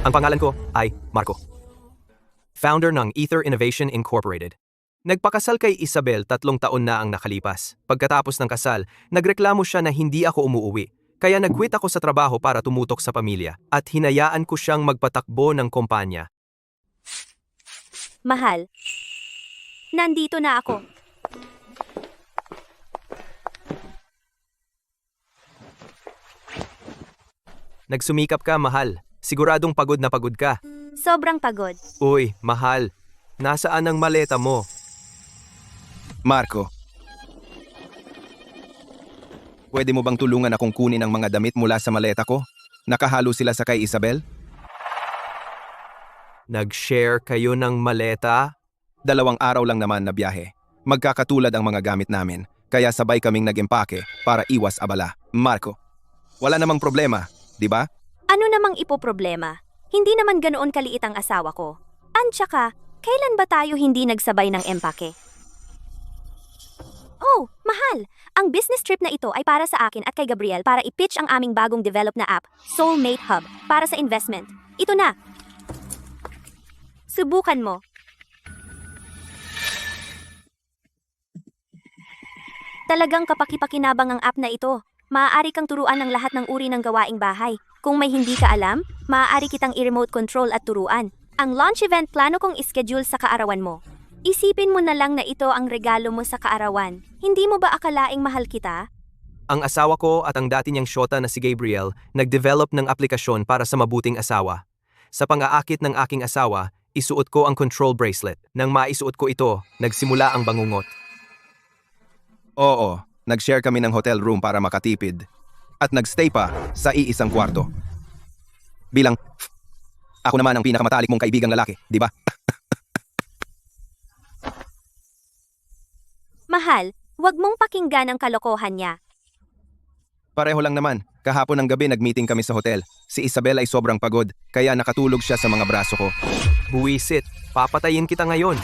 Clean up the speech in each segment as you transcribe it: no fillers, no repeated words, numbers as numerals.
Ang pangalan ko ay Marco. Founder ng Ether Innovation Incorporated. Nagpakasal kay Isabel 3 taon na ang nakalipas. Pagkatapos ng kasal, nagreklamo siya na hindi ako umuuwi. Kaya nag-quit ako sa trabaho para tumutok sa pamilya at hinayaan ko siyang magpatakbo ng kumpanya. Mahal, nandito na ako. Nagsumikap ka, mahal. Siguradong pagod na pagod ka. Sobrang pagod. Uy, mahal. Nasaan ang maleta mo? Marco, pwede mo bang tulungan akong kunin ang mga damit mula sa maleta ko? Nakahalo sila sa kay Isabel? Nag-share kayo ng maleta? 2 araw lang naman na biyahe. Magkakatulad ang mga gamit namin, kaya sabay kaming nag-empake para iwas abala. Marco, wala namang problema, di ba? Ano namang ipoproblema? Hindi naman ganoon kaliit ang asawa ko. Antsaka, kailan ba tayo hindi nagsabay ng empake? Oh, mahal! Ang business trip na ito ay para sa akin at kay Gabriel para i-pitch ang aming bagong develop na app, Soulmate Hub, para sa investment. Ito na! Subukan mo. Talagang kapaki-pakinabang ang app na ito. Maaari kang turuan ng lahat ng uri ng gawaing bahay. Kung may hindi ka alam, maaari kitang i-remote control at turuan. Ang launch event plano kong ischedule sa kaarawan mo. Isipin mo na lang na ito ang regalo mo sa kaarawan. Hindi mo ba akalaing mahal kita? Ang asawa ko at ang dati niyang syota na si Gabriel nag-develop ng aplikasyon para sa mabuting asawa. Sa pang-aakit ng aking asawa, isuot ko ang control bracelet. Nang maisuot ko ito, nagsimula ang bangungot. Oo, nag-share kami ng hotel room para makatipid. At nag-stay pa sa iisang kwarto. Bilang, ako naman ang pinakamatalik mong kaibigang lalaki, di ba? Mahal, huwag mong pakinggan ang kalokohan niya. Pareho lang naman. Kahapon ng gabi nag-meeting kami sa hotel. Si Isabel ay sobrang pagod, kaya nakatulog siya sa mga braso ko. Buwisit, papatayin kita ngayon.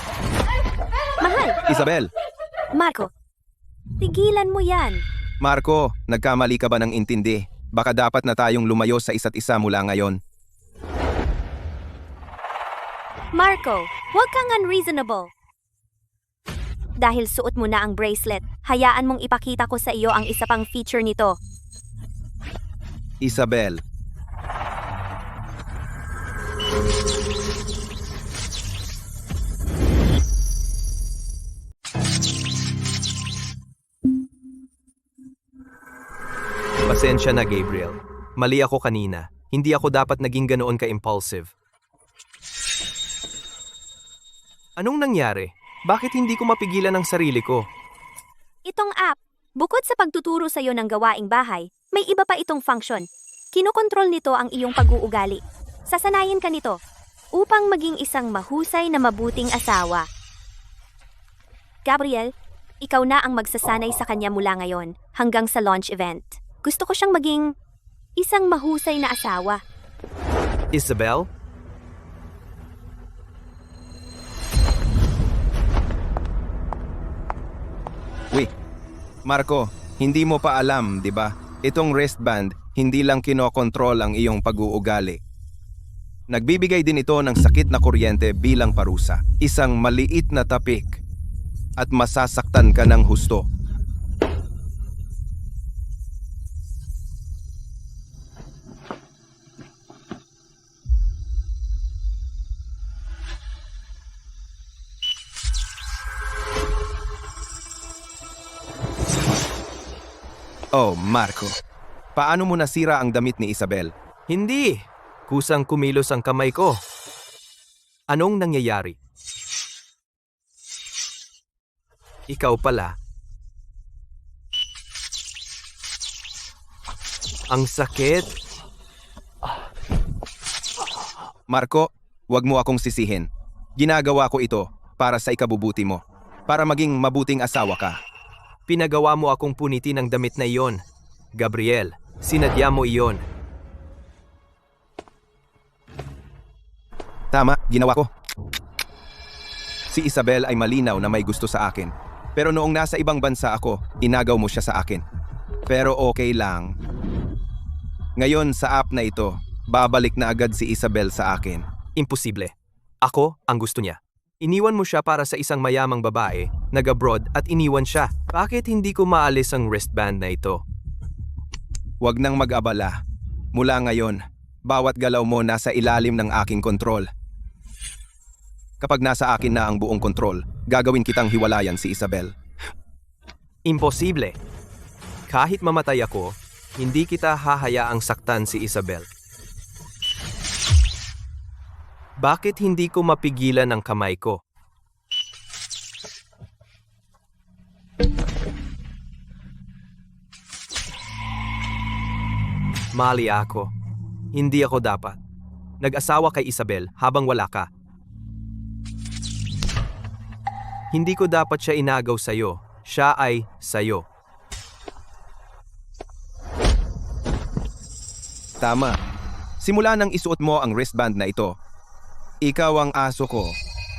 Mahal! Isabel! Marco, tigilan mo yan. Marco, nagkamali ka ba ng intindi? Baka dapat na tayong lumayo sa isa't isa mula ngayon. Marco, huwag kang unreasonable. Dahil suot mo na ang bracelet, hayaan mong ipakita ko sa iyo ang isa pang feature nito. Isabel. Pasensya na, Gabriel. Mali ako kanina. Hindi ako dapat naging ganoon ka-impulsive. Anong nangyari? Bakit hindi ko mapigilan ang sarili ko? Itong app, bukod sa pagtuturo sa iyo ng gawaing bahay, may iba pa itong function. Kinokontrol nito ang iyong pag-uugali. Sasanayin ka nito upang maging isang mahusay na mabuting asawa. Gabriel, ikaw na ang magsasanay sa kanya mula ngayon hanggang sa launch event. Gusto ko siyang maging isang mahusay na asawa. Isabel? Marco, hindi mo pa alam, di ba? Itong wristband, hindi lang kinokontrol ang iyong pag-uugali. Nagbibigay din ito ng sakit na kuryente bilang parusa. Isang maliit na tapik at masasaktan ka ng husto. Oh, Marco. Paano mo nasira ang damit ni Isabel? Hindi. Kusang kumilos ang kamay ko. Anong nangyayari? Ikaw pala. Ang sakit. Marco, wag mo akong sisihin. Ginagawa ko ito para sa ikabubuti mo. Para maging mabuting asawa ka. Pinagawa mo akong punitin ng damit na iyon. Gabriel, sinadya mo iyon. Tama, ginawa ko. Si Isabel ay malinaw na may gusto sa akin. Pero noong nasa ibang bansa ako, inagaw mo siya sa akin. Pero okay lang. Ngayon sa app na ito, babalik na agad si Isabel sa akin. Imposible. Ako ang gusto niya. Iniwan mo siya para sa isang mayamang babae, nag-abroad at iniwan siya. Bakit hindi ko maalis ang wristband na ito? Huwag nang mag-abala. Mula ngayon, bawat galaw mo nasa ilalim ng aking kontrol. Kapag nasa akin na ang buong kontrol, gagawin kitang hiwalayan si Isabel. Imposible. Kahit mamatay ako, hindi kita hahayaang saktan si Isabel. Bakit hindi ko mapigilan ang kamay ko? Mali ako. Hindi ako dapat. Nag-asawa kay Isabel habang wala ka. Hindi ko dapat siya inagaw sa'yo. Siya ay sa'yo. Tama. Simula nang isuot mo ang wristband na ito. Ikaw ang aso ko.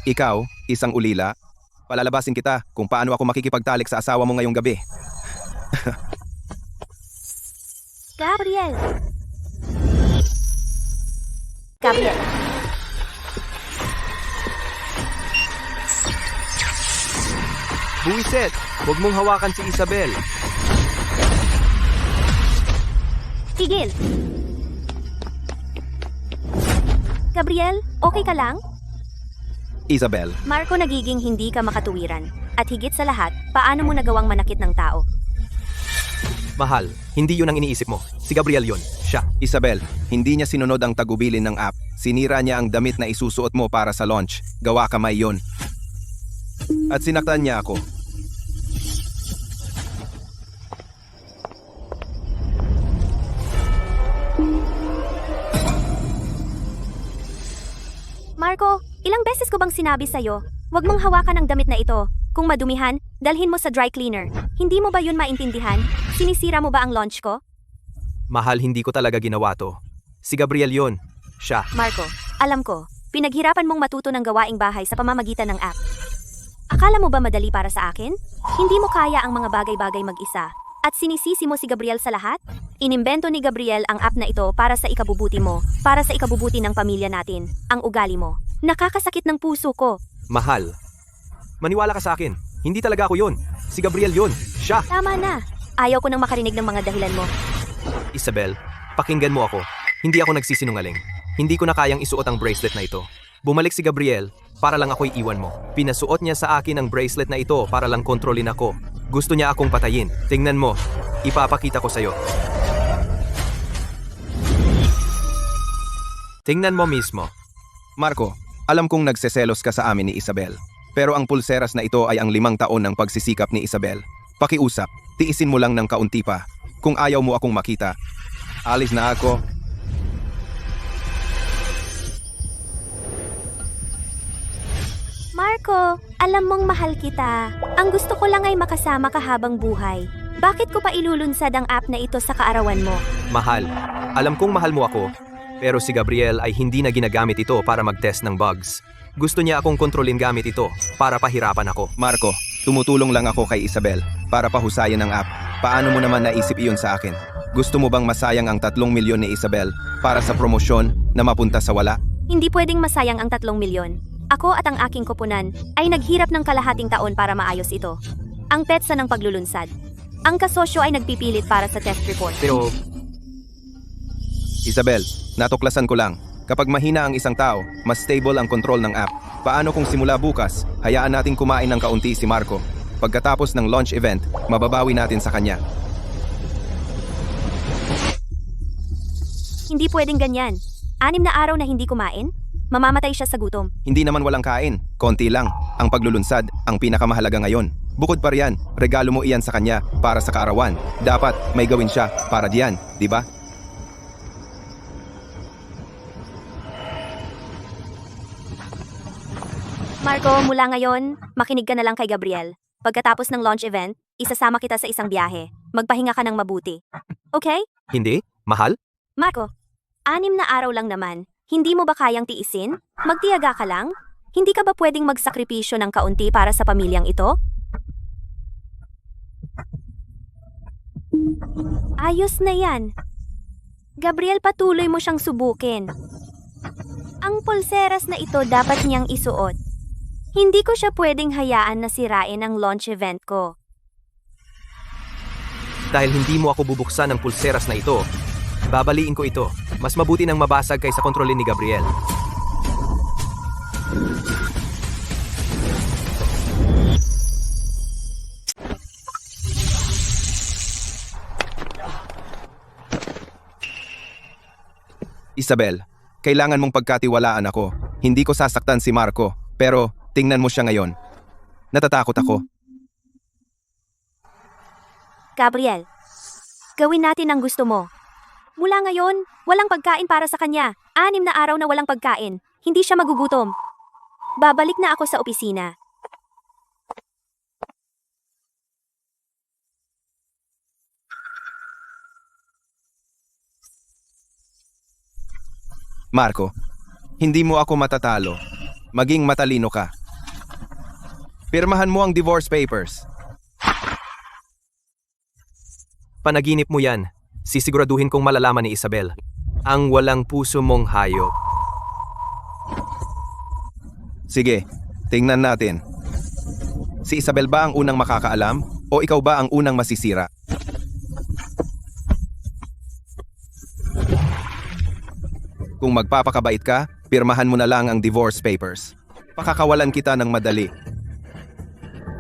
Ikaw, isang ulila. Palalabasin kita kung paano ako makikipagtalik sa asawa mo ngayong gabi. Gabriel! Gabriel! Buwiset! Huwag mong hawakan si Isabel. Tigil! Gabriel, okay ka lang? Isabel, Marco, nagiging hindi ka makatuwiran. At higit sa lahat, paano mo nagawang manakit ng tao? Mahal, hindi yun ang iniisip mo. Si Gabriel yun. Siya. Isabel, hindi niya sinunod ang tagubilin ng app. Sinira niya ang damit na isusuot mo para sa launch. Gawa kamay yun. At sinaktan niya ako. Marco, ilang beses ko bang sinabi sa'yo, huwag mong hawakan ang damit na ito. Kung madumihan, dalhin mo sa dry cleaner. Hindi mo ba yun maintindihan? Sinisira mo ba ang launch ko? Mahal, hindi ko talaga ginawa to. Si Gabriel yun. Siya. Marco, alam ko, pinaghirapan mong matuto ng gawaing bahay sa pamamagitan ng app. Akala mo ba madali para sa akin? Hindi mo kaya ang mga bagay-bagay mag-isa. At sinisisi mo si Gabriel sa lahat? Inimbento ni Gabriel ang app na ito para sa ikabubuti mo, para sa ikabubuti ng pamilya natin, ang ugali mo. Nakakasakit ng puso ko. Mahal. Maniwala ka sa akin. Hindi talaga ako yun. Si Gabriel yun. Siya. Tama na. Ayaw ko nang makarinig ng mga dahilan mo. Isabel, pakinggan mo ako. Hindi ako nagsisinungaling. Hindi ko na kayang isuot ang bracelet na ito. Bumalik si Gabriel para lang ako'y iwan mo. Pinasuot niya sa akin ang bracelet na ito para lang kontrolin ako. Gusto niya akong patayin. Tingnan mo. Ipapakita ko sa'yo. Tingnan mo mismo. Marco, alam kong nagseselos ka sa amin ni Isabel. Pero ang pulseras na ito ay ang 5 taon ng pagsisikap ni Isabel. Pakiusap, tiisin mo lang ng kaunti pa. Kung ayaw mo akong makita, alis na ako. Marco, alam mong mahal kita. Ang gusto ko lang ay makasama ka habang buhay. Bakit ko pa ilulunsad ang app na ito sa kaarawan mo? Mahal. Alam kong mahal mo ako. Pero si Gabriel ay hindi na ginagamit ito para mag-test ng bugs. Gusto niya akong kontrolin gamit ito para pahirapan ako. Marco, tumutulong lang ako kay Isabel para pahusayan ang app. Paano mo naman naisip iyon sa akin? Gusto mo bang masayang ang 3 milyon ni Isabel para sa promosyon na mapunta sa wala? Hindi pwedeng masayang ang 3 milyon. Ako at ang aking koponan ay naghirap ng kalahating taon para maayos ito. Ang petsa ng paglulunsad. Ang kasosyo ay nagpipilit para sa test report. Pero Isabel, natuklasan ko lang. Kapag mahina ang isang tao, mas stable ang control ng app. Paano kung simula bukas, hayaan nating kumain ng kaunti si Marco? Pagkatapos ng launch event, mababawi natin sa kanya. Hindi pwedeng ganyan. 6 na araw na hindi kumain? Mamamatay siya sa gutom. Hindi naman walang kain, konti lang. Ang paglulunsad, ang pinakamahalaga ngayon. Bukod pa riyan, regalo mo iyan sa kanya para sa kaarawan. Dapat may gawin siya para diyan, di ba? Marco, mula ngayon, makinig ka na lang kay Gabriel. Pagkatapos ng launch event, isasama kita sa isang biyahe. Magpahinga ka ng mabuti. Okay? hindi, mahal? Marco, 6 na araw lang naman. Hindi mo ba kayang tiisin? Magtiyaga ka lang? Hindi ka ba pwedeng magsakripisyo ng kaunti para sa pamilyang ito? Ayos na yan. Gabriel, patuloy mo siyang subukin. Ang pulseras na ito dapat niyang isuot. Hindi ko siya pwedeng hayaan na sirain ang launch event ko. Dahil hindi mo ako bubuksan ng pulseras na ito, babaliin ko ito. Mas mabuti nang mabasag kaysa kontrolin ni Gabriel. Isabel, kailangan mong pagkatiwalaan ako. Hindi ko sasaktan si Marco, pero tingnan mo siya ngayon. Natatakot ako. Gabriel, gawin natin ang gusto mo. Mula ngayon, walang pagkain para sa kanya. 6 na araw na walang pagkain. Hindi siya magugutom. Babalik na ako sa opisina. Marco, hindi mo ako matatalo. Maging matalino ka. Pirmahan mo ang divorce papers. Panaginip mo yan. Sisiguraduhin kong malalaman ni Isabel. Ang walang puso mong hayop. Sige, tingnan natin. Si Isabel ba ang unang makakaalam o ikaw ba ang unang masisira? Kung magpapakabait ka, pirmahan mo na lang ang divorce papers. Pakakawalan kita ng madali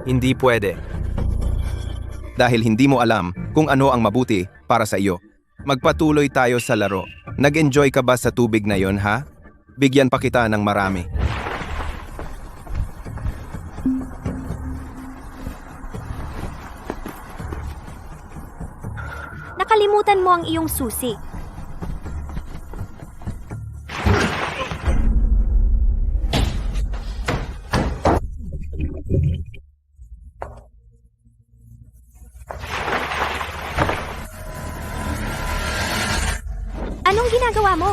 Hindi pwede. dahil hindi mo alam kung ano ang mabuti para sa iyo. Magpatuloy tayo sa laro. Nag-enjoy ka ba sa tubig na yon, ha? Bigyan pa kita ng marami. Nakalimutan mo ang iyong susi. Anong ginagawa mo?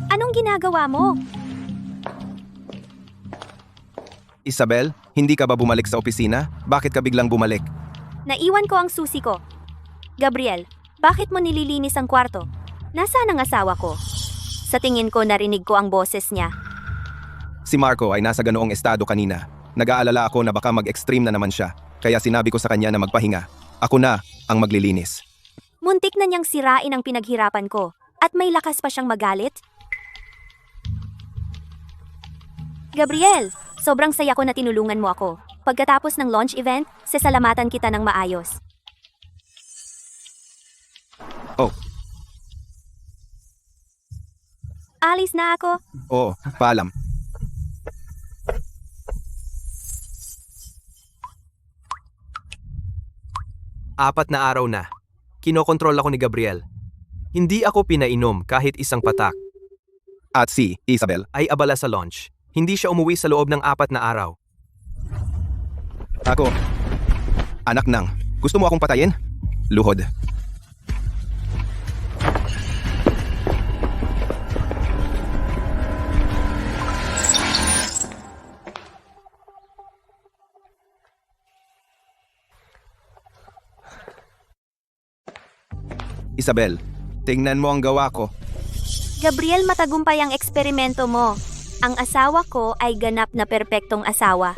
Anong ginagawa mo? Isabel, hindi ka ba bumalik sa opisina? Bakit ka biglang bumalik? Naiwan ko ang susi ko. Gabriel, bakit mo nililinis ang kwarto? Nasaan ang asawa ko? Sa tingin ko narinig ko ang boses niya. Si Marco ay nasa ganoong estado kanina. Nag-aalala ako na baka mag-extreme na naman siya. Kaya sinabi ko sa kanya na magpahinga. Ako na ang maglilinis. Muntik na niyang sirain ang pinaghirapan ko. At may lakas pa siyang magalit? Gabriel, sobrang saya ko na tinulungan mo ako. Pagkatapos ng launch event, sasalamatan kita ng maayos. Oh, Alis na ako. oo, paalam. Apat na araw na. Kinokontrol ako ni Gabriel. Hindi ako pinainom kahit isang patak. At si Isabel, Ay abala sa launch. Hindi siya umuwi sa loob ng 4 na araw. ako, anak nang, gusto mo akong patayin? Luhod. Isabel, tingnan mo ang gawa ko. Gabriel, matagumpay ang eksperimento mo. Ang asawa ko ay ganap na perpektong asawa.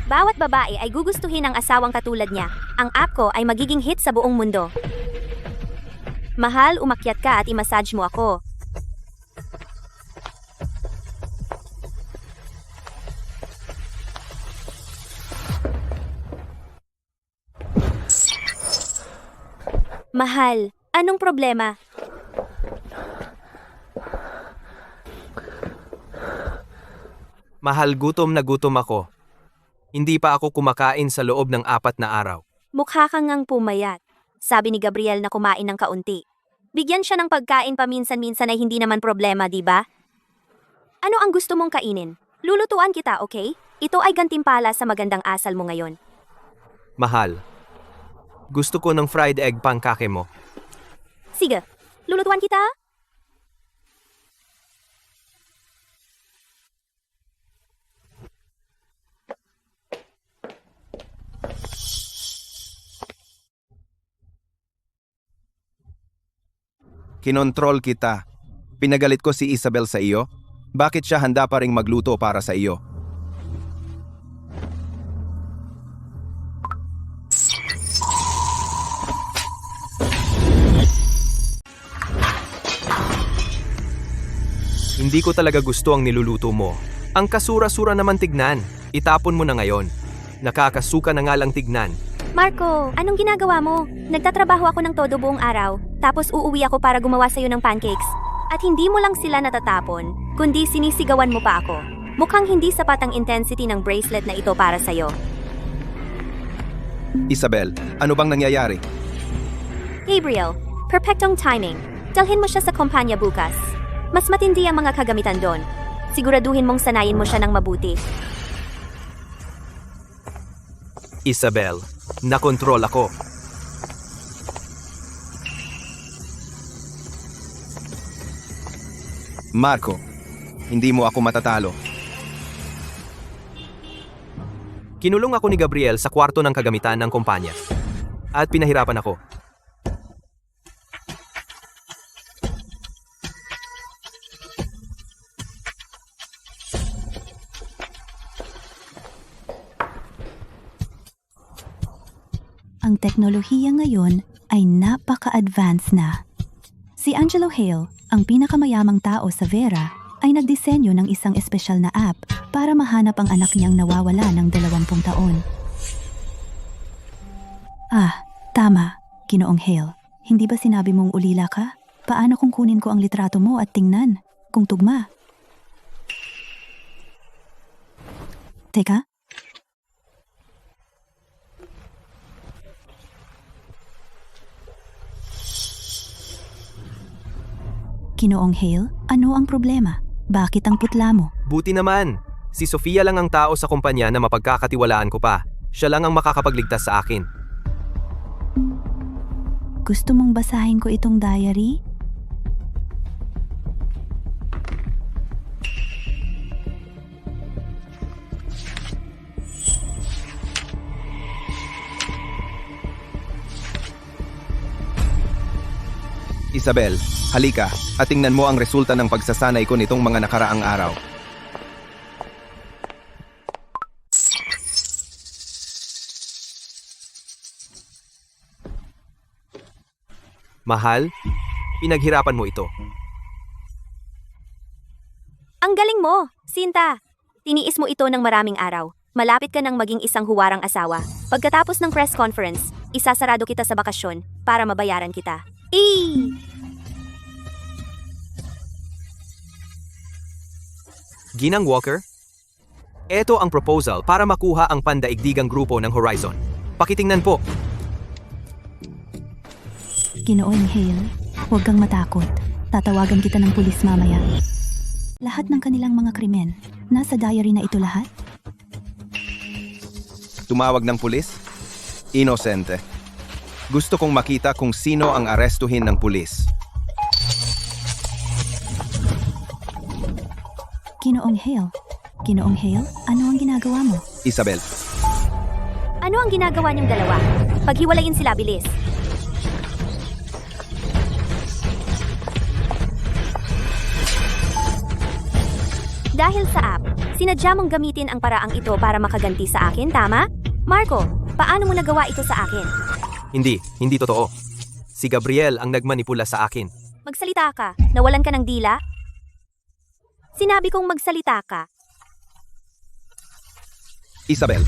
Bawat babae ay gugustuhin ang asawang katulad niya. Ang app ko ay magiging hit sa buong mundo. Mahal, umakyat ka at i-massage mo ako. Mahal, anong problema? Mahal, gutom na gutom ako. Hindi pa ako kumakain sa loob ng 4 na araw. Mukha kang ngang pumayat. Sabi ni Gabriel na kumain ng kaunti. Bigyan siya ng pagkain paminsan-minsan ay hindi naman problema, di ba? Ano ang gusto mong kainin? Lulutuan kita, okay? Ito ay gantimpala sa magandang asal mo ngayon. Mahal, gusto ko ng fried egg pancake mo. Sige, lulutuan kita? Kinontrol kita. Pinagalit ko si Isabel sa iyo? Bakit siya handa pa ring magluto para sa iyo? Hindi ko talaga gusto ang niluluto mo. Ang kasura-sura naman tignan. Itapon mo na ngayon. Nakakasuka na nga lang tignan. Marco, anong ginagawa mo? Nagtatrabaho ako ng todo buong araw, tapos uuwi ako para gumawa sa'yo ng pancakes. At hindi mo lang sila natatapon, kundi sinisigawan mo pa ako. Mukhang hindi sapat ang intensity ng bracelet na ito para sa'yo. Isabel, ano bang nangyayari? Gabriel, perfectong timing. Dalhin mo siya sa kumpanya bukas. Mas matindi ang mga kagamitan doon. Siguraduhin mong sanayin mo siya ng mabuti. Isabel, nakontrol ako. Marco, hindi mo ako matatalo. Kinulong ako ni Gabriel sa kwarto ng kagamitan ng kumpanya. At pinahirapan ako. Ang teknolohiya ngayon ay napaka-advanced na. Si Angelo Hale, ang pinakamayamang tao sa Vera, ay nagdisenyo ng isang espesyal na app para mahanap ang anak niyang nawawala ng 20 taon. Tama, Ginoong Hale. Hindi ba sinabi mong ulila ka? Paano kung kunin ko ang litrato mo at tingnan kung tugma? Teka, Ginoong Hale, ano ang problema? Bakit ang putla mo? Buti naman. Si Sofia lang ang tao sa kumpanya na mapagkakatiwalaan ko pa. Siya lang ang makakapagligtas sa akin. Gusto mong basahin ko itong diary? Isabel, halika at tingnan mo ang resulta ng pagsasanay ko nitong mga nakaraang araw. Mahal, pinaghirapan mo ito. Ang galing mo, Sinta. Tiniis mo ito ng maraming araw. Malapit ka nang maging isang huwarang asawa. Pagkatapos ng press conference, isasarado kita sa bakasyon para mabayaran kita. Ginang Walker, ito ang proposal para makuha ang pandaigdigang grupo ng Horizon. Pakitingnan po. Ginoong Hale, huwag kang matakot. Tatawagan kita ng pulis mamaya. Lahat ng kanilang mga krimen, nasa diary na ito lahat? Tumawag ng pulis? Inosente. Gusto kong makita kung sino ang arestuhin ng pulis. Ginoong Hale, Ginoong Hale, ano ang ginagawa mo? Isabel, Ano ang ginagawa niyong dalawa? Paghiwalayin sila, bilis. Dahil sa app, sinadya mong gamitin ang paraang ito para makaganti sa akin, tama? Marco, paano mo nagawa ito sa akin? Hindi totoo. Si Gabriel ang nagmanipula sa akin. Magsalita ka. Nawalan ka ng dila? Sinabi kong magsalita ka. Isabel.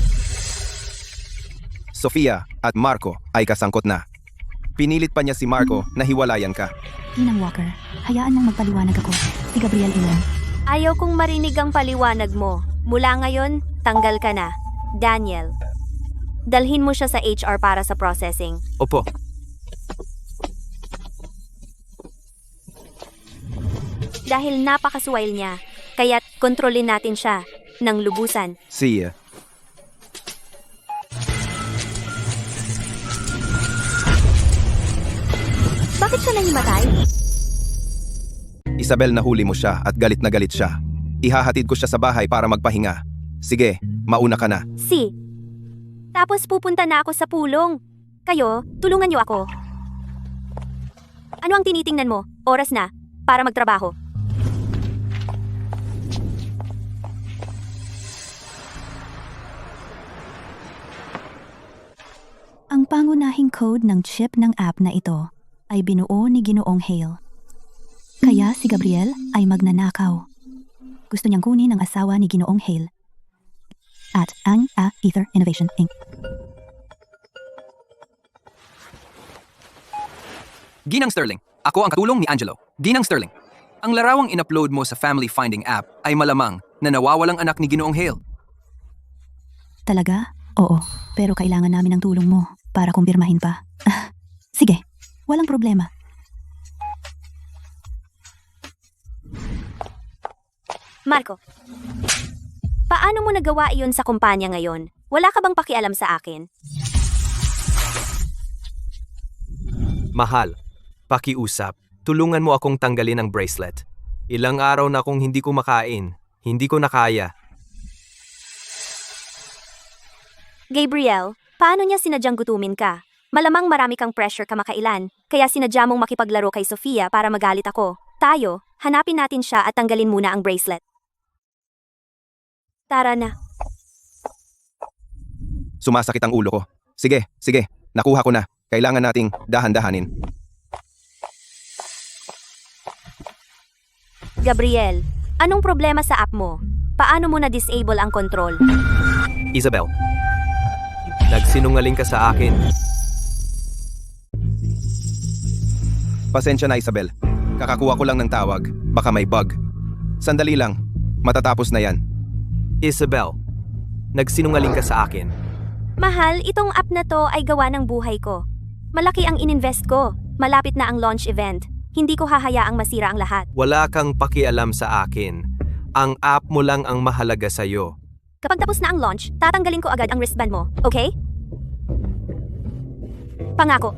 Sofia at Marco ay kasangkot na. Pinilit pa niya si Marco na hiwalayan ka. Ginang Walker, hayaan mong magpaliwanag ako. Si Gabriel iyon. Ayaw kong marinig ang paliwanag mo. Mula ngayon, tanggal ka na. Daniel. Dalhin mo siya sa HR para sa processing. Opo. Dahil napakasuwail niya, kaya't kontrolin natin siya ng lubusan. See ya. Bakit siya nahimatay? Isabel, nahuli mo siya at galit na galit siya. Ihahatid ko siya sa bahay para magpahinga. Sige, mauna ka na. Tapos pupunta na ako sa pulong. Kayo, tulungan niyo ako. Ano ang tinitingnan mo? Oras na para magtrabaho. Ang pangunahing code ng chip ng app na ito ay binuo ni Ginoong Hale. Kaya si Gabriel ay magnanakaw. Gusto niyang kunin ang asawa ni Ginoong Hale at ang Ether Innovation Inc. Ginang Sterling, ako ang katulong ni Angelo. Ginang Sterling, ang larawang in-upload mo sa Family Finding app ay malamang na nawawalang anak ni Ginoong Hale. Talaga? Oo, pero kailangan namin ng tulong mo para kumpirmahin pa. Sige, walang problema. Marco, paano mo nagawa iyon sa kumpanya ngayon? Wala ka bang pakialam sa akin? Mahal, pakiusap. Tulungan mo akong tanggalin ang bracelet. Ilang araw na akong hindi kumakain. Hindi ko na kaya. Gabriel, paano niya sinadyang gutumin ka? Malamang marami kang pressure kamakailan, kaya sinadya mong makipaglaro kay Sofia para magalit ako. Tayo, hanapin natin siya at tanggalin muna ang bracelet. Tara na. Sumasakit ang ulo ko. Sige, nakuha ko na. Kailangan nating dahan-dahanin. Gabriel, anong problema sa app mo? Paano mo na-disable ang control? Isabel, nagsinungaling ka sa akin. Pasensya na, Isabel. Kakakuha ko lang ng tawag. Baka may bug. Sandali lang. Matatapos na yan. Isabel, nagsinungaling ka sa akin. Mahal, itong app na to ay gawa ng buhay ko. Malaki ang ininvest ko. Malapit na ang launch event. Hindi ko hahayaang masira ang lahat. Wala kang pakialam sa akin. Ang app mo lang ang mahalaga sa'yo. Kapag tapos na ang launch, tatanggalin ko agad ang wristband mo, okay? Pangako.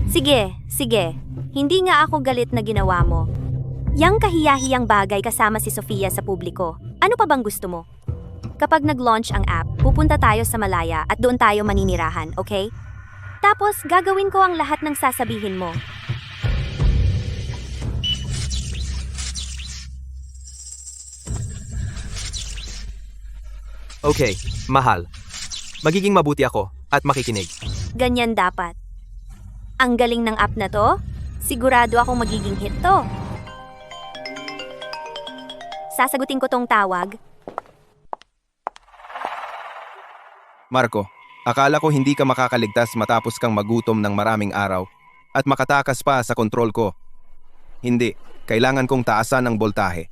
Sige. Hindi nga ako galit na ginawa mo. Yang kahiya-hiyang bagay kasama si Sofia sa publiko. Ano pa bang gusto mo? Kapag nag-launch ang app, pupunta tayo sa Malaya at doon tayo maninirahan, okay? Tapos gagawin ko ang lahat ng sasabihin mo. Okay, mahal. Magiging mabuti ako at makikinig. Ganyan dapat. Ang galing ng app na to. Sigurado akong magiging hit to. Sasagutin ko tong tawag. Marco, akala ko hindi ka makakaligtas matapos kang magutom ng maraming araw at makatakas pa sa kontrol ko. Hindi, kailangan kong taasan ang boltahe.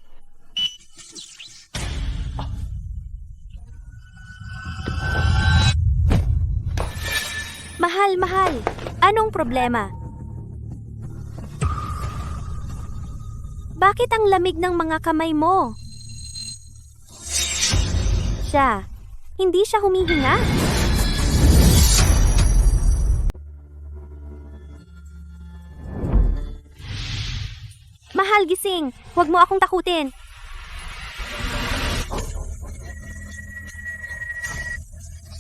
Mahal. Anong problema? Bakit ang lamig ng mga kamay mo? Hindi siya humihinga. Mahal, gising. Huwag mo akong takutin.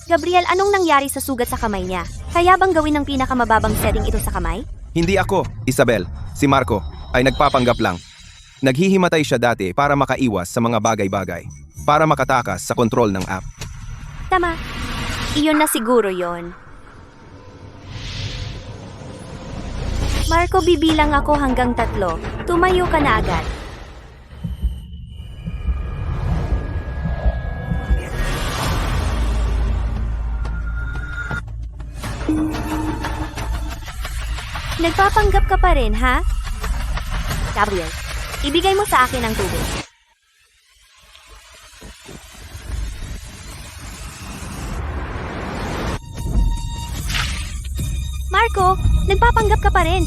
Gabriel, anong nangyari sa sugat sa kamay niya? Kaya bang gawin ng pinakamababang setting ito sa kamay? Hindi ako, Isabel. Si Marco ay nagpapanggap lang. Naghihimatay siya dati para makaiwas sa mga bagay-bagay. Para makatakas sa kontrol ng app. Tama. Iyon na siguro yon. Marco, bibilang ako hanggang 3. Tumayo ka na agad. Nagpapanggap ka pa rin, ha? Gabriel, ibigay mo sa akin ang tubig. Marco, nagpapanggap ka pa rin.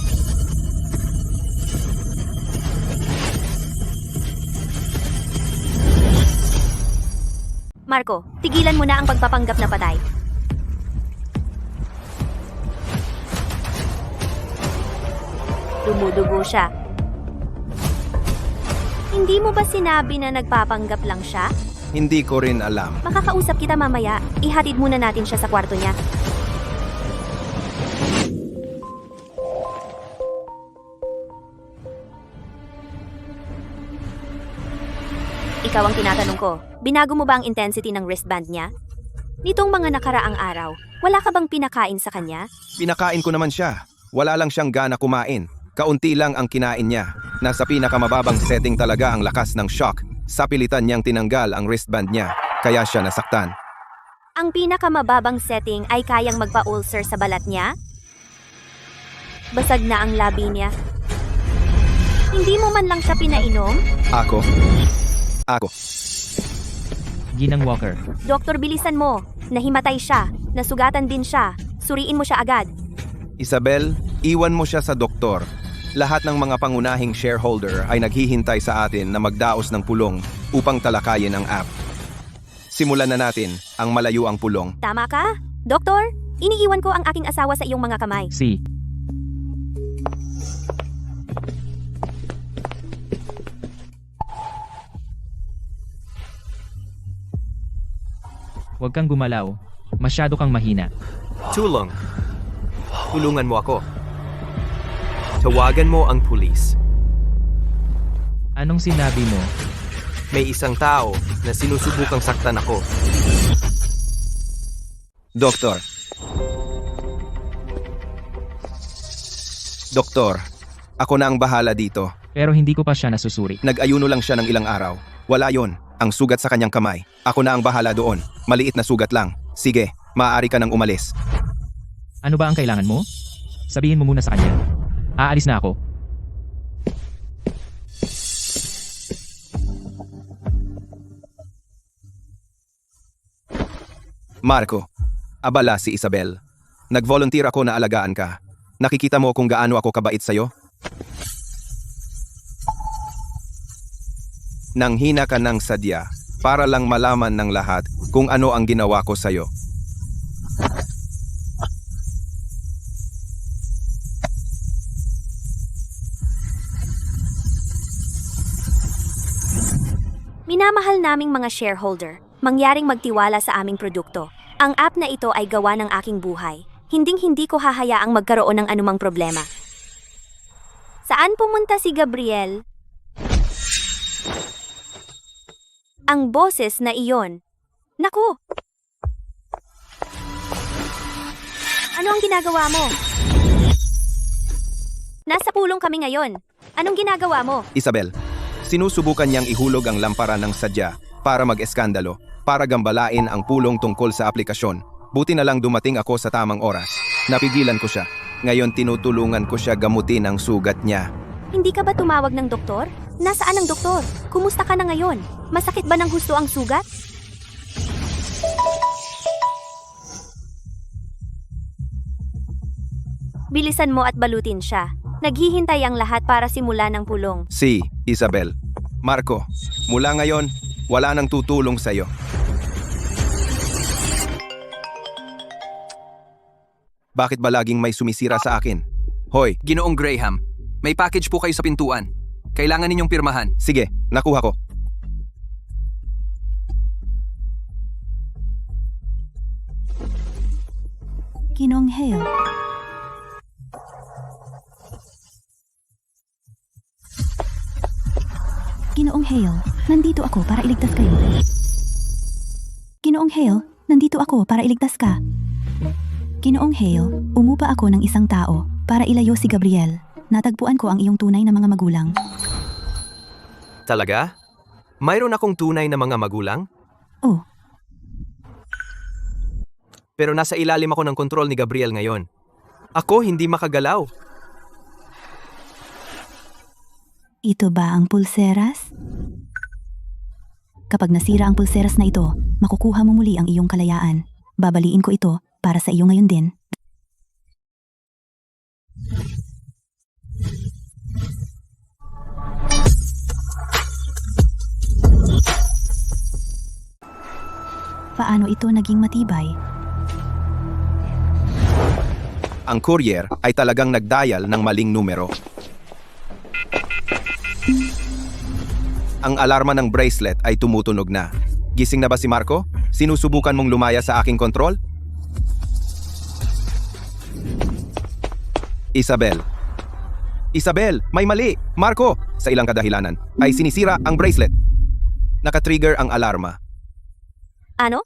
Marco, tigilan mo na ang pagpapanggap na patay. Dumudugo siya. Hindi mo ba sinabi na nagpapanggap lang siya? Hindi ko rin alam. Makakausap kita mamaya. Ihatid muna natin siya sa kwarto niya. ikaw ang tinatanong ko. Binago mo ba ang intensity ng wristband niya? Nitong mga nakaraang araw, wala ka bang pinakain sa kanya? Pinakain ko naman siya. Wala lang siyang gana kumain. Kaunti lang ang kinain niya. Nasa pinakamababang setting talaga ang lakas ng shock. Sa pilitan niyang tinanggal ang wristband niya, kaya siya nasaktan. Ang pinakamababang setting ay kayang magpa-ulcer sa balat niya? Basag na ang labi niya. Hindi mo man lang siya pinainom? Ako. Ginang Walker. Doktor, bilisan mo. Nahimatay siya. Nasugatan din siya. Suriin mo siya agad. Isabel, iwan mo siya sa doktor. Lahat ng mga pangunahing shareholder ay naghihintay sa atin na magdaos ng pulong upang talakayin ang app. Simulan na natin ang malayo ang pulong. Tama ka? Doktor, iniiwan ko ang aking asawa sa iyong mga kamay. C. Huwag kang gumalaw. Masyado kang mahina. Tulong. Tulungan mo ako. Tawagan mo ang pulis. Anong sinabi mo? May isang tao na sinusubukang saktan ako. Doktor. Doktor, ako na ang bahala dito. Pero hindi ko pa siya nasusuri. Nag-ayuno lang siya ng ilang araw. Wala yon. Ang sugat sa kanyang kamay. Ako na ang bahala doon. Maliit na sugat lang. Sige, maaari ka nang umalis. Ano ba ang kailangan mo? Sabihin mo muna sa kanya. Aalis na ako. Marco, abala si Isabel. Nag-volunteer ako na alagaan ka. Nakikita mo kung gaano ako kabait sa'yo? Nanghina ka ng sadya para lang malaman ng lahat kung ano ang ginawa ko sa'yo. Minamahal naming mga shareholder, mangyaring magtiwala sa aming produkto. Ang app na ito ay gawa ng aking buhay. Hinding-hindi ko hahayaang magkaroon ng anumang problema. Saan pumunta si Gabriel? Ang boses na iyon. Naku! Ano ang ginagawa mo? Nasa pulong kami ngayon. Anong ginagawa mo? Isabel, sinusubukan niyang ihulog ang lampara ng sadya para mag-eskandalo, para gambalain ang pulong tungkol sa aplikasyon. Buti na lang dumating ako sa tamang oras. Napigilan ko siya. Ngayon tinutulungan ko siya gamutin ang sugat niya. Hindi ka ba tumawag ng doktor? Nasaan ang doktor? Kumusta ka na ngayon? Masakit ba ng husto ang sugat? Bilisan mo at balutin siya. Naghihintay ang lahat para simulan ang pulong. Si Isabel. Marco, mula ngayon, wala nang tutulong sa'yo. Bakit ba laging may sumisira sa akin? Hoy, Ginoong Graham, may package po kayo sa pintuan. Kailangan ninyong pirmahan. sige, nakuha ko. Ginoong Hale. Ginoong Hale, nandito ako para iligtas kayo. Ginoong Hale, nandito ako para iligtas ka. Ginoong Hale, umupa ako ng isang tao para ilayo si Gabriel. Natagpuan ko ang iyong tunay na mga magulang. Talaga? Mayroon akong tunay na mga magulang? Oh, Pero nasa ilalim ako ng kontrol ni Gabriel ngayon. Ako hindi makagalaw. ito ba ang pulseras? Kapag nasira ang pulseras na ito, makukuha mo muli ang iyong kalayaan. Babaliin ko ito para sa iyo ngayon din. Paano ito naging matibay? Ang courier ay talagang nagdial ng maling numero. Ang alarma ng bracelet ay tumutunog na. Gising na ba si Marco? Sinusubukan mong lumaya sa aking kontrol? Isabel. Isabel, may mali! Marco! Sa ilang kadahilanan ay sinisira ang bracelet. Nakatrigger ang alarma. Ano?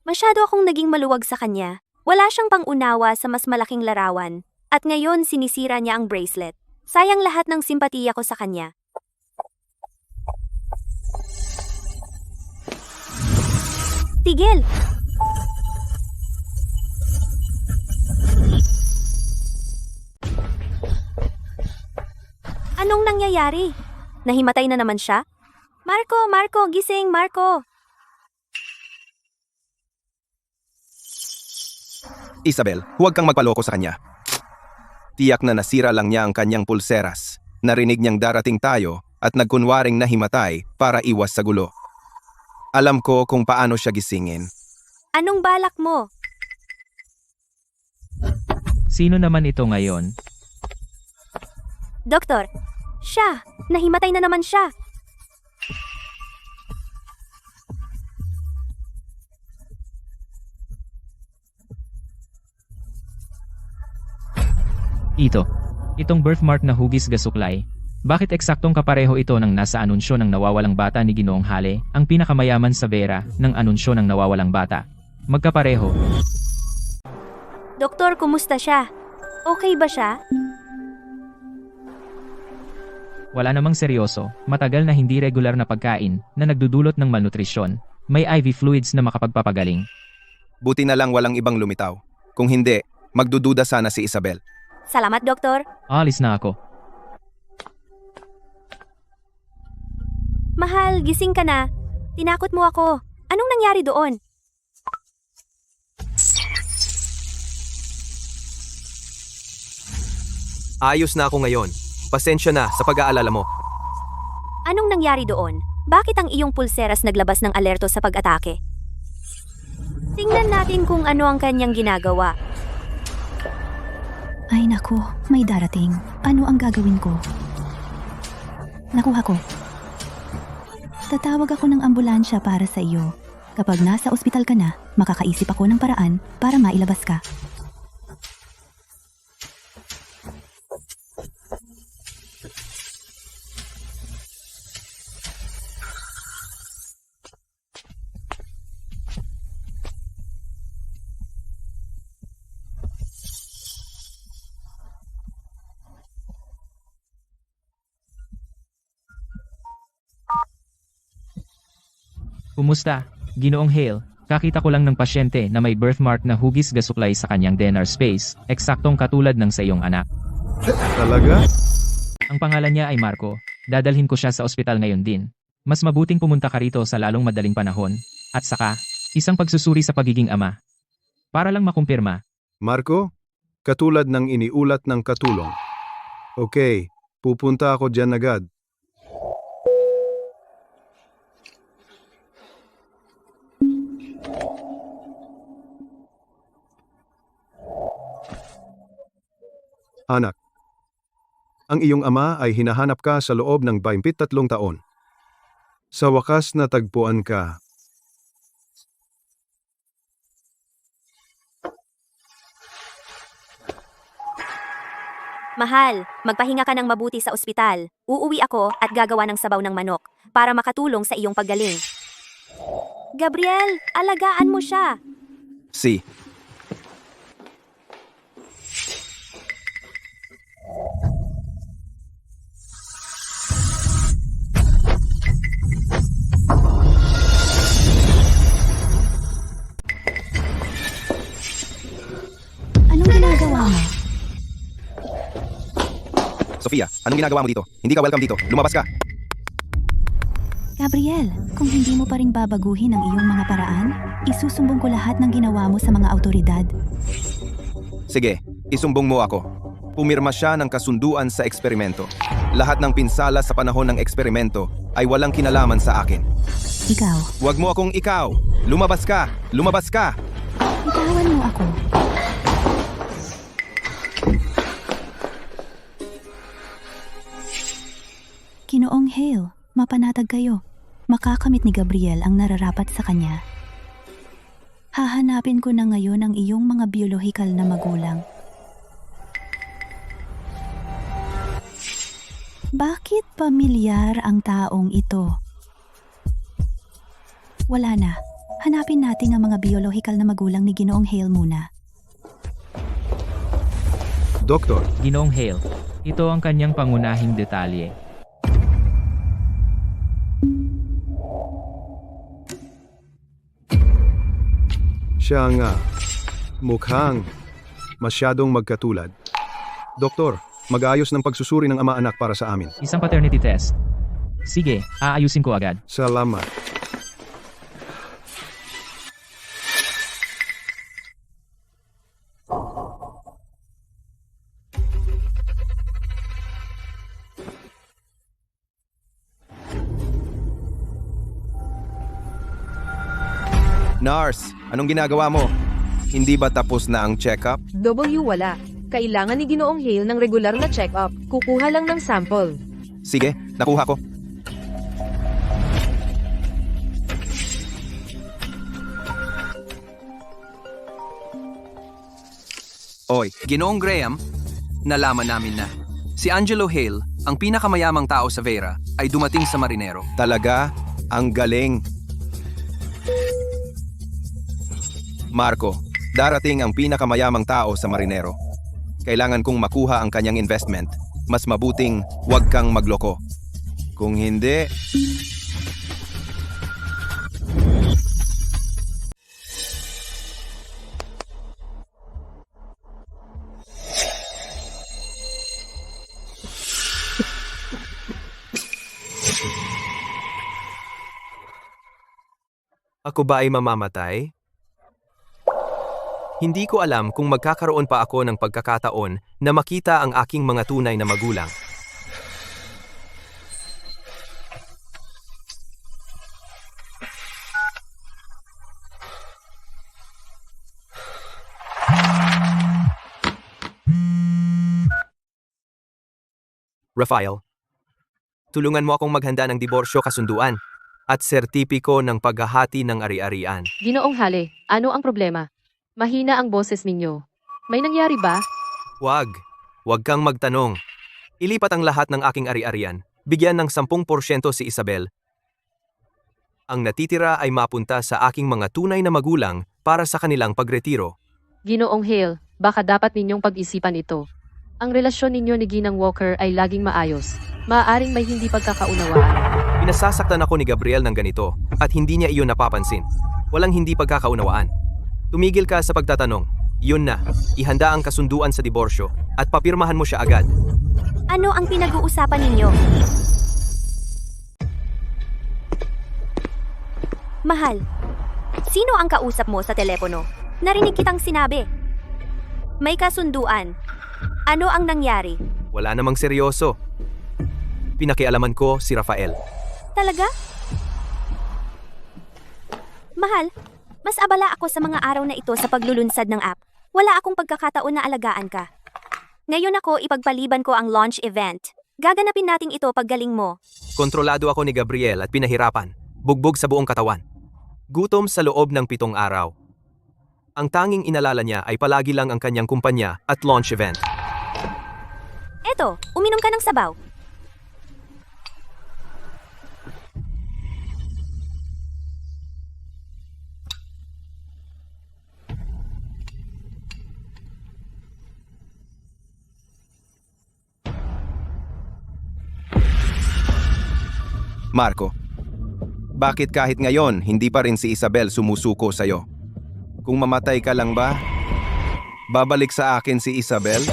Masyado akong naging maluwag sa kanya. Wala siyang pangunawa sa mas malaking larawan. At ngayon sinisira niya ang bracelet. Sayang lahat ng simpatiya ko sa kanya. Tigil! Anong nangyayari? Nahimatay na naman siya? Marco, gising, Marco! Isabel, huwag kang magpaloko sa kanya. Tiyak na nasira lang niya ang kanyang pulseras. Narinig niyang darating tayo at nagkunwaring nahimatay para iwas sa gulo. Alam ko kung paano siya gisingin. Anong balak mo? Sino naman ito ngayon? Doktor, siya! Nahimatay na naman siya! Itong birthmark na hugis gasuklay. Bakit eksaktong kapareho ito ng nasa anunsyo ng nawawalang bata ni Ginoong Hale, ang pinakamayaman sa Vera ng anunsyo ng nawawalang bata? Magkapareho. Doktor, kumusta siya? Okay ba siya? Wala namang seryoso, matagal na hindi regular na pagkain na nagdudulot ng malnutrisyon. May IV fluids na makapagpapagaling. Buti na lang walang ibang lumitaw. Kung hindi, magdududa sana si Isabel. Salamat, Doktor. Alis na ako. Mahal, gising ka na. Tinakot mo ako. Anong nangyari doon? Ayos na ako ngayon. Pasensya na sa pag-aalala mo. Anong nangyari doon? Bakit ang iyong pulseras naglabas ng alerto sa pag-atake? Tingnan natin kung ano ang kanyang ginagawa. Ay naku, may darating. Ano ang gagawin ko? Nakuha ko. Tatawag ako ng ambulansya para sa iyo. Kapag nasa ospital ka na, makakaisip ako ng paraan para mailabas ka. Kumusta? Ginoong Hale, kakita ko lang ng pasyente na may birthmark na hugis gasuklay sa kanyang dennar space, eksaktong katulad ng sa iyong anak. Talaga? Ang pangalan niya ay Marco. Dadalhin ko siya sa ospital ngayon din. Mas mabuting pumunta ka rito sa lalong madaling panahon. At saka, isang pagsusuri sa pagiging ama. Para lang makumpirma. Marco, katulad ng iniulat ng katulong. Okay, pupunta ako dyan agad. Anak, ang iyong ama ay hinahanap ka sa loob ng 23 taon. Sa wakas natagpuan ka. Mahal, magpahinga ka ng mabuti sa ospital. Uuwi ako at gagawa ng sabaw ng manok para makatulong sa iyong paggaling. Gabriel, alagaan mo siya. Si. Anong ginagawa mo? Sofia, anong ginagawa mo dito? Hindi ka welcome dito. Lumabas ka. Gabriel, kung hindi mo pa rin babaguhin ang iyong mga paraan, isusumbong ko lahat ng ginawa mo sa mga autoridad. Sige, isumbong mo ako. Pumirma siya ng kasunduan sa eksperimento. Lahat ng pinsala sa panahon ng eksperimento ay walang kinalaman sa akin. Ikaw, Huwag mo akong ikaw. Lumabas ka. Lumabas ka. bitawan mo ako. Ginoong Hale, mapanatag kayo. Makakamit ni Gabriel ang nararapat sa kanya. Hahanapin ko na ngayon ang iyong mga biolohikal na magulang. Bakit pamilyar ang taong ito? Wala na. Hanapin natin ang mga biological na magulang ni Ginoong Hale muna. Doktor, Ginoong Hale, ito ang kanyang pangunahing detalye. siya nga mukhang masyadong magkatulad. Doktor, mag-aayos ng pagsusuri ng ama-anak para sa amin. Isang paternity test. Sige, aayusin ko agad. Salamat. Nurse, anong ginagawa mo? Hindi ba tapos na ang check-up? Wala. Kailangan ni Ginoong Hale ng regular na check-up. Kukuha lang ng sample. Sige, nakuha ko. Oy, Ginoong Graham, nalaman namin na. Si Angelo Hale, ang pinakamayamang tao sa Vera, ay dumating sa Marinero. Talaga, ang galing. Marco, darating ang pinakamayamang tao sa Marinero. Kailangan kong makuha ang kanyang investment. Mas mabuting huwag kang magloko. Kung hindi... Ako ba ay mamamatay? Hindi ko alam kung magkakaroon pa ako ng pagkakataon na makita ang aking mga tunay na magulang. Rafael, tulungan mo akong maghanda ng diborsyo kasunduan at sertipiko ng paghahati ng ari-arian. Ginoong Hale, ano ang problema? Mahina ang boses ninyo. May nangyari ba? Huwag kang magtanong. Ilipat ang lahat ng aking ari-arian. Bigyan ng 10% si Isabel. Ang natitira ay mapunta sa aking mga tunay na magulang para sa kanilang pagretiro. Ginoong Hale, baka dapat ninyong pag-isipan ito. Ang relasyon ninyo ni Ginang Walker ay laging maayos. Maaaring may hindi pagkakaunawaan. Pinasasaktan ako ni Gabriel ng ganito at hindi niya iyon napapansin. Walang hindi pagkakaunawaan. Tumigil ka sa pagtatanong. Yun na, ihanda ang kasunduan sa diborsyo at papirmahan mo siya agad. Ano ang pinag-uusapan ninyo? Mahal, sino ang kausap mo sa telepono? Narinig kitang sinabi. May kasunduan. Ano ang nangyari? Wala namang seryoso. Pinakialaman ko si Rafael. Talaga? Mahal, mas abala ako sa mga araw na ito sa paglulunsad ng app. Wala akong pagkakataon na alagaan ka. Ngayon ako ipagpaliban ko ang launch event. Gaganapin natin ito paggaling mo. Kontrolado ako ni Gabriel at pinahirapan. Bugbog sa buong katawan. Gutom sa loob ng 7 araw. Ang tanging inalala niya ay palagi lang ang kanyang kumpanya at launch event. Eto, uminom ka ng sabaw. Marco, bakit kahit ngayon hindi pa rin si Isabel sumusuko sa'yo? Kung mamatay ka lang ba, babalik sa akin si Isabel?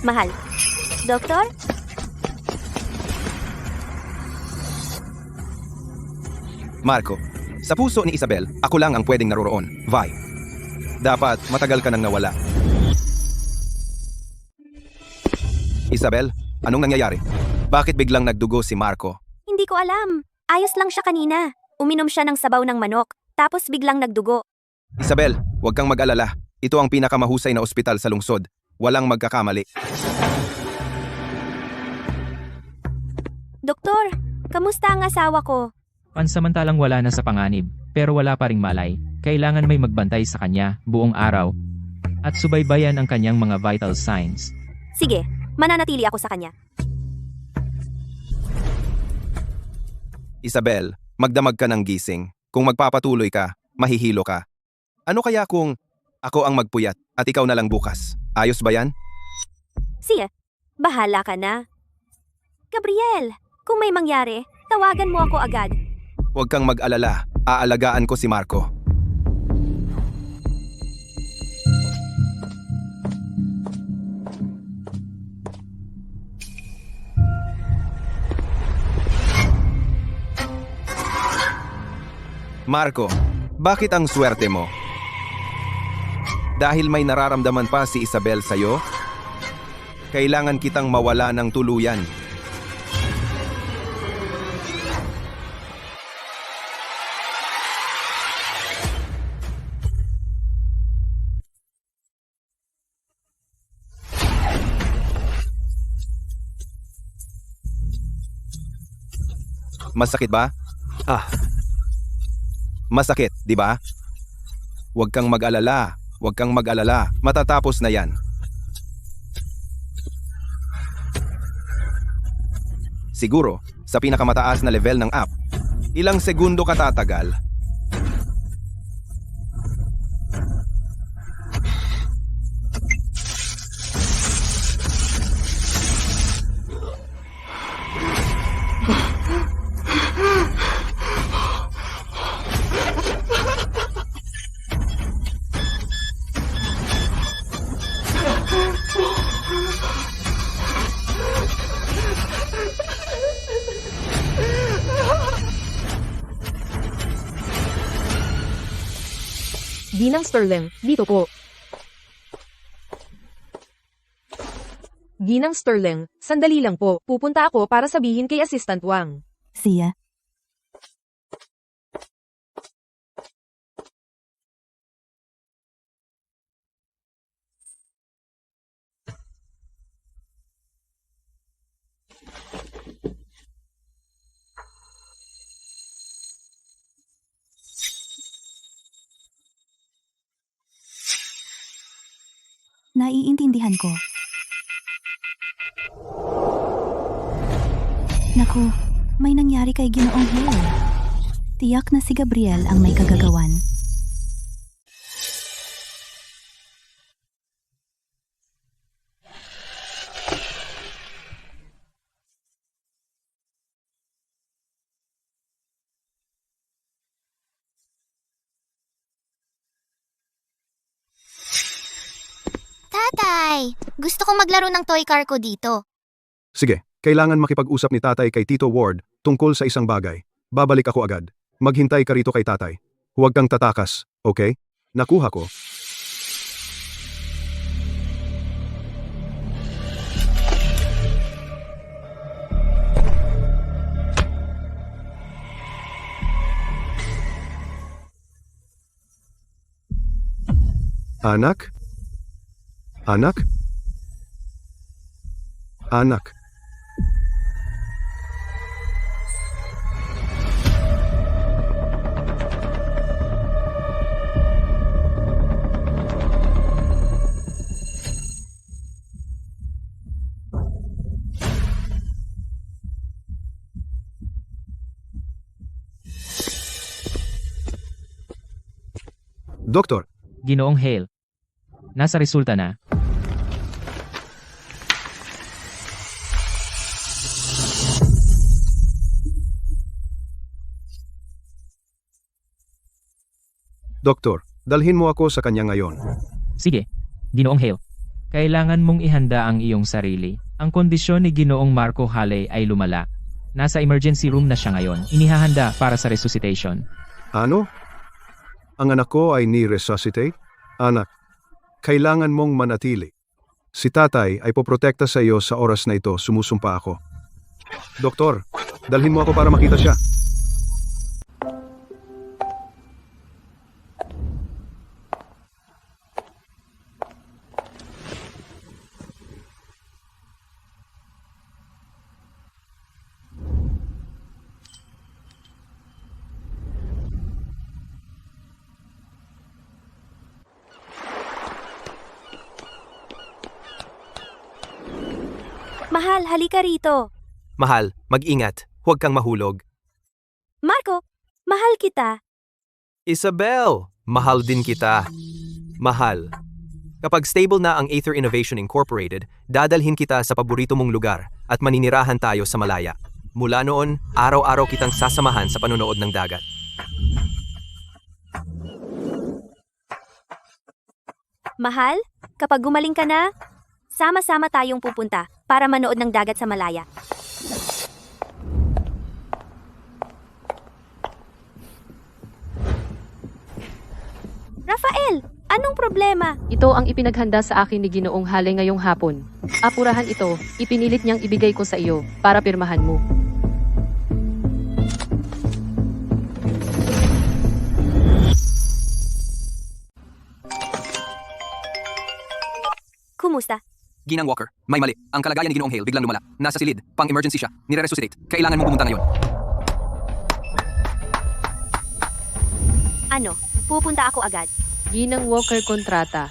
Mahal. Doktor? Marco, sa puso ni Isabel, ako lang ang pwedeng naroroon. Vi. Dapat matagal ka nang nawala. Isabel, anong nangyayari? Bakit biglang nagdugo si Marco? Hindi ko alam. Ayos lang siya kanina. Uminom siya ng sabaw ng manok, tapos biglang nagdugo. Isabel, huwag kang mag-alala. Ito ang pinakamahusay na ospital sa lungsod. Walang magkakamali. Doktor, kamusta ang asawa ko? Pansamantalang wala na sa panganib, pero wala pa ring malay. Kailangan may magbantay sa kanya buong araw at subaybayan ang kanyang mga vital signs. Sige, mananatili ako sa kanya. Isabel, magdamag ka ng gising. Kung magpapatuloy ka, mahihilo ka. Ano kaya kung ako ang magpuyat at ikaw na lang bukas? Ayos ba yan? Sige, bahala ka na. Gabriel, kung may mangyari, tawagan mo ako agad. Huwag kang mag-alala. Aalagaan ko si Marco. Marco, bakit ang swerte mo? Dahil may nararamdaman pa si Isabel sa'yo? Kailangan kitang mawala ng tuluyan. Masakit ba? Masakit, di ba? Huwag kang mag-alala. Huwag kang mag-alala. Matatapos na yan. Siguro, sa pinakamataas na level ng app, ilang segundo ka tatagal. Ginang Sterling, dito po. Ginang Sterling, sandali lang po. Pupunta ako para sabihin kay Assistant Wang. Siya, naiintindihan ko. Naku, may nangyari kay Ginoong Hill. Tiyak na si Gabriel ang may kagagawan. Tatay, gusto ko maglaro ng toy car ko dito. Sige, kailangan makipag-usap ni tatay kay Tito Ward tungkol sa isang bagay. Babalik ako agad. Maghintay ka rito kay tatay. Huwag kang tatakas, okay? Nakuha ko. Anak? Anak? Anak. Doktor, Ginoong Hale. Nasa resulta na. Doktor, dalhin mo ako sa kanya ngayon. Sige, Ginoong Hale. Kailangan mong ihanda ang iyong sarili. Ang kondisyon ni Ginoong Marco Hale ay lumala. Nasa emergency room na siya ngayon. Inihahanda para sa resuscitation. Ano? Ang anak ko ay ni-resuscitate? Anak, kailangan mong manatili. Si tatay ay poprotekta sa iyo sa oras na ito, sumusumpa ako. Doktor, dalhin mo ako para makita siya. Mahal, halika rito. Mahal, mag-ingat. Huwag kang mahulog. Marco, mahal kita. Isabel, mahal din kita. Mahal. Kapag stable na ang Aether Innovation Incorporated, dadalhin kita sa paborito mong lugar at maninirahan tayo sa malaya. Mula noon, araw-araw kitang sasamahan sa panonood ng dagat. Mahal, kapag gumaling ka na, sama-sama tayong pupunta para manood ng dagat sa malaya. Rafael, anong problema? Ito ang ipinaghanda sa akin ni Ginoong Hale ngayong hapon. Apurahan ito, ipinilit niyang ibigay ko sa iyo para pirmahan mo. Kumusta? Ginang Walker, may mali. Ang kalagayan ni Ginoong Hale biglang lumala. Nasa silid, pang-emergency siya. Nire-resuscitate. Kailangan mong pumunta ngayon. Ano? Pupunta ako agad. Ginang Walker kontrata.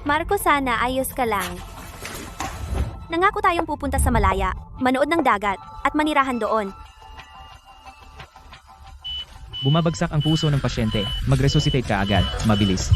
Marco, sana ayos ka lang. Nangako tayong pupunta sa malaya, manood ng dagat, at manirahan doon. Bumabagsak ang puso ng pasyente. Mag-resuscitate ka agad. Mabilis.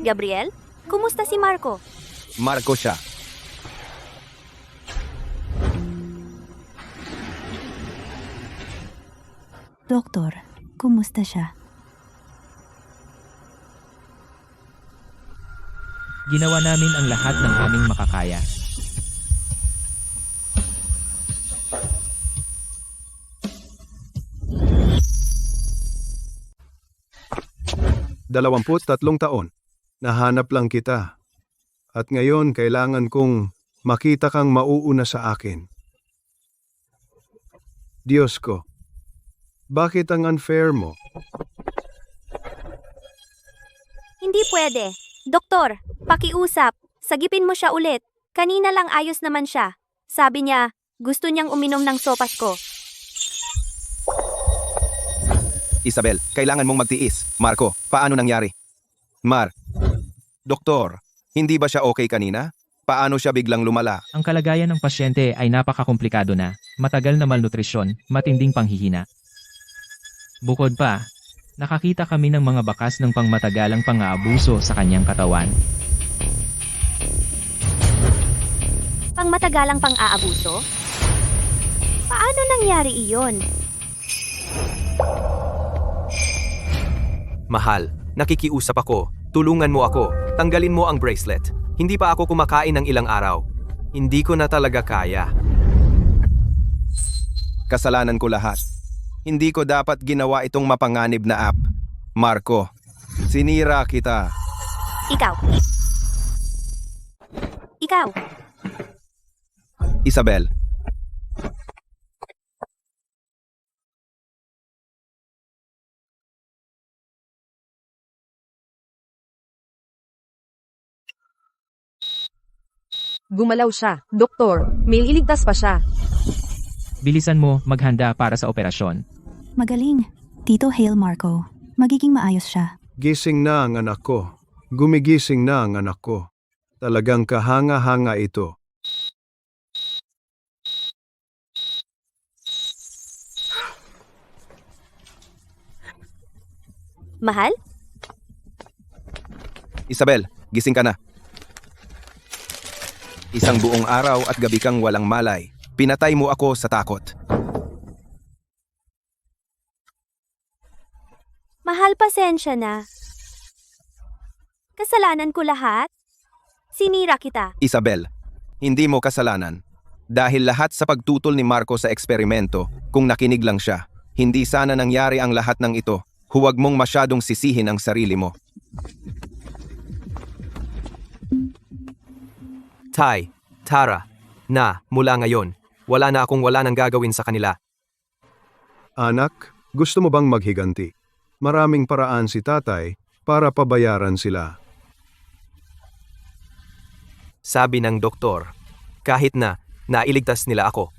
Gabriel, kumusta si Marco? Marco siya. Doktor, kumusta siya? Ginawa namin ang lahat ng aming makakaya. Tatlong taon. Nahanap lang kita. At ngayon kailangan kong makita kang mauuna sa akin. Diyos ko, bakit ang unfair mo? Hindi pwede. Doktor, pakiusap. Sagipin mo siya ulit. Kanina lang ayos naman siya. Sabi niya, gusto niyang uminom ng sopas ko. Isabel, kailangan mong magtiis. Marco, paano nangyari? Doktor, hindi ba siya okay kanina? Paano siya biglang lumala? Ang kalagayan ng pasyente ay napakakomplikado na. Matagal na malnutrisyon, matinding panghihina. Bukod pa, nakakita kami ng mga bakas ng pangmatagalang pang-aabuso sa kanyang katawan. Pangmatagalang pang-aabuso? Paano nangyari iyon? Mahal, nakikiusap ako. Tulungan mo ako. Tanggalin mo ang bracelet. Hindi pa ako kumakain ng ilang araw. Hindi ko na talaga kaya. Kasalanan ko lahat. Hindi ko dapat ginawa itong mapanganib na app. Marco, sinira kita. Ikaw. Isabel, Gumalaw siya. Doktor, may iligtas pa siya. Bilisan mo, maghanda para sa operasyon. Magaling. Tito Hale, Marco. Magiging maayos siya. Gising na ang anak ko. Gumigising na ang anak ko. Talagang kahanga-hanga ito. Mahal? Isabel, gising ka na. Isang buong araw at gabi kang walang malay. Pinatay mo ako sa takot. Mahal, pasensya na. Kasalanan ko lahat? Sinira kita. Isabel, hindi mo kasalanan. Dahil lahat sa pagtutol ni Marco sa eksperimento, kung nakinig lang siya, hindi sana nangyari ang lahat ng ito. Huwag mong masyadong sisihin ang sarili mo. Ty, Tara, mula ngayon, wala nang gagawin sa kanila. Anak, gusto mo bang maghiganti? Maraming paraan si tatay para pabayaran sila. Sabi ng doktor, kahit na nailigtas nila ako,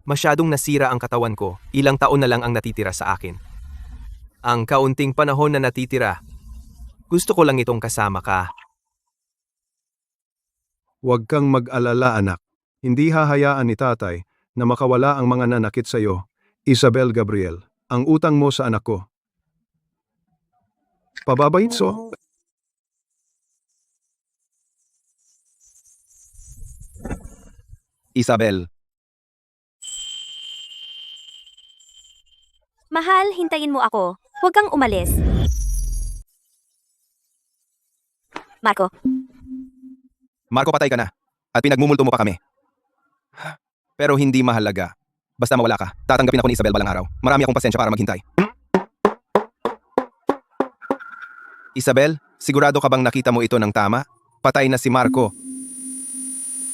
masyadong nasira ang katawan ko, ilang taon na lang ang natitira sa akin. Ang kaunting panahon na natitira, gusto ko lang itong kasama ka. Huwag kang mag-alala anak. Hindi hahayaan ni tatay na makawala ang mga nanakit sa iyo. Isabel Gabriel, ang utang mo sa anak ko. Pababayit so? Isabel, Mahal, hintayin mo ako. Huwag kang umalis. Marco, Marco, patay ka na. At pinagmumulto mo pa kami. Pero hindi mahalaga. Basta mawala ka. Tatanggapin ako ni Isabel balang araw. Marami akong pasensya para maghintay. Isabel, sigurado ka bang nakita mo ito ng tama? Patay na si Marco.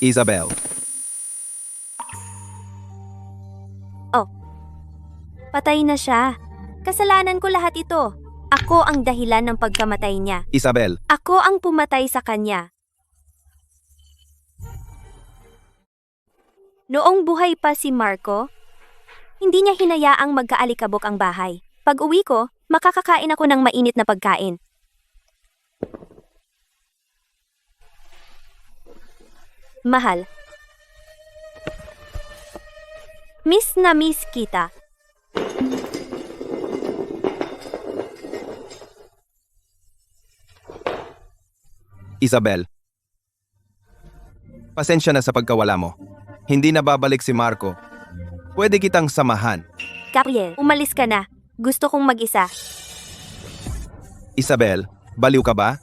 Isabel. patay na siya. Kasalanan ko lahat ito. Ako ang dahilan ng pagkamatay niya. Isabel, Ako ang pumatay sa kanya. Noong buhay pa si Marco, hindi niya hinayaang magkaalikabok ang bahay. Pag uwi ko, makakakain ako ng mainit na pagkain. Mahal. Miss na miss kita. Isabel. Pasensya na sa pagkawala mo. Hindi na babalik si Marco. Pwede kitang samahan. Gabriel, umalis ka na. Gusto kong mag-isa. Isabel, baliw ka ba?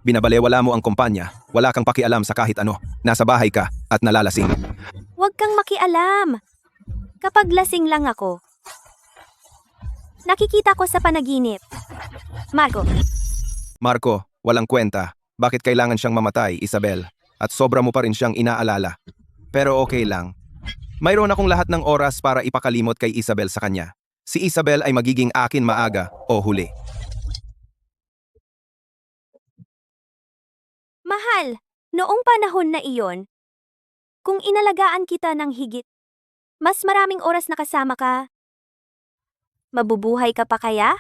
Binabalewala mo ang kumpanya. Wala kang pakialam sa kahit ano. Nasa bahay ka at nalalasing. Huwag kang makialam. Kapag lasing lang ako. Nakikita ko sa panaginip. Marco, Marco, walang kwenta. Bakit kailangan siyang mamatay, Isabel? At sobra mo pa rin siyang inaalala. Pero okay lang. Mayroon akong lahat ng oras para ipakalimot kay Isabel sa kanya. Si Isabel ay magiging akin maaga o huli. mahal, noong panahon na iyon, kung inalagaan kita ng higit, mas maraming oras na kasama ka, mabubuhay ka pa kaya?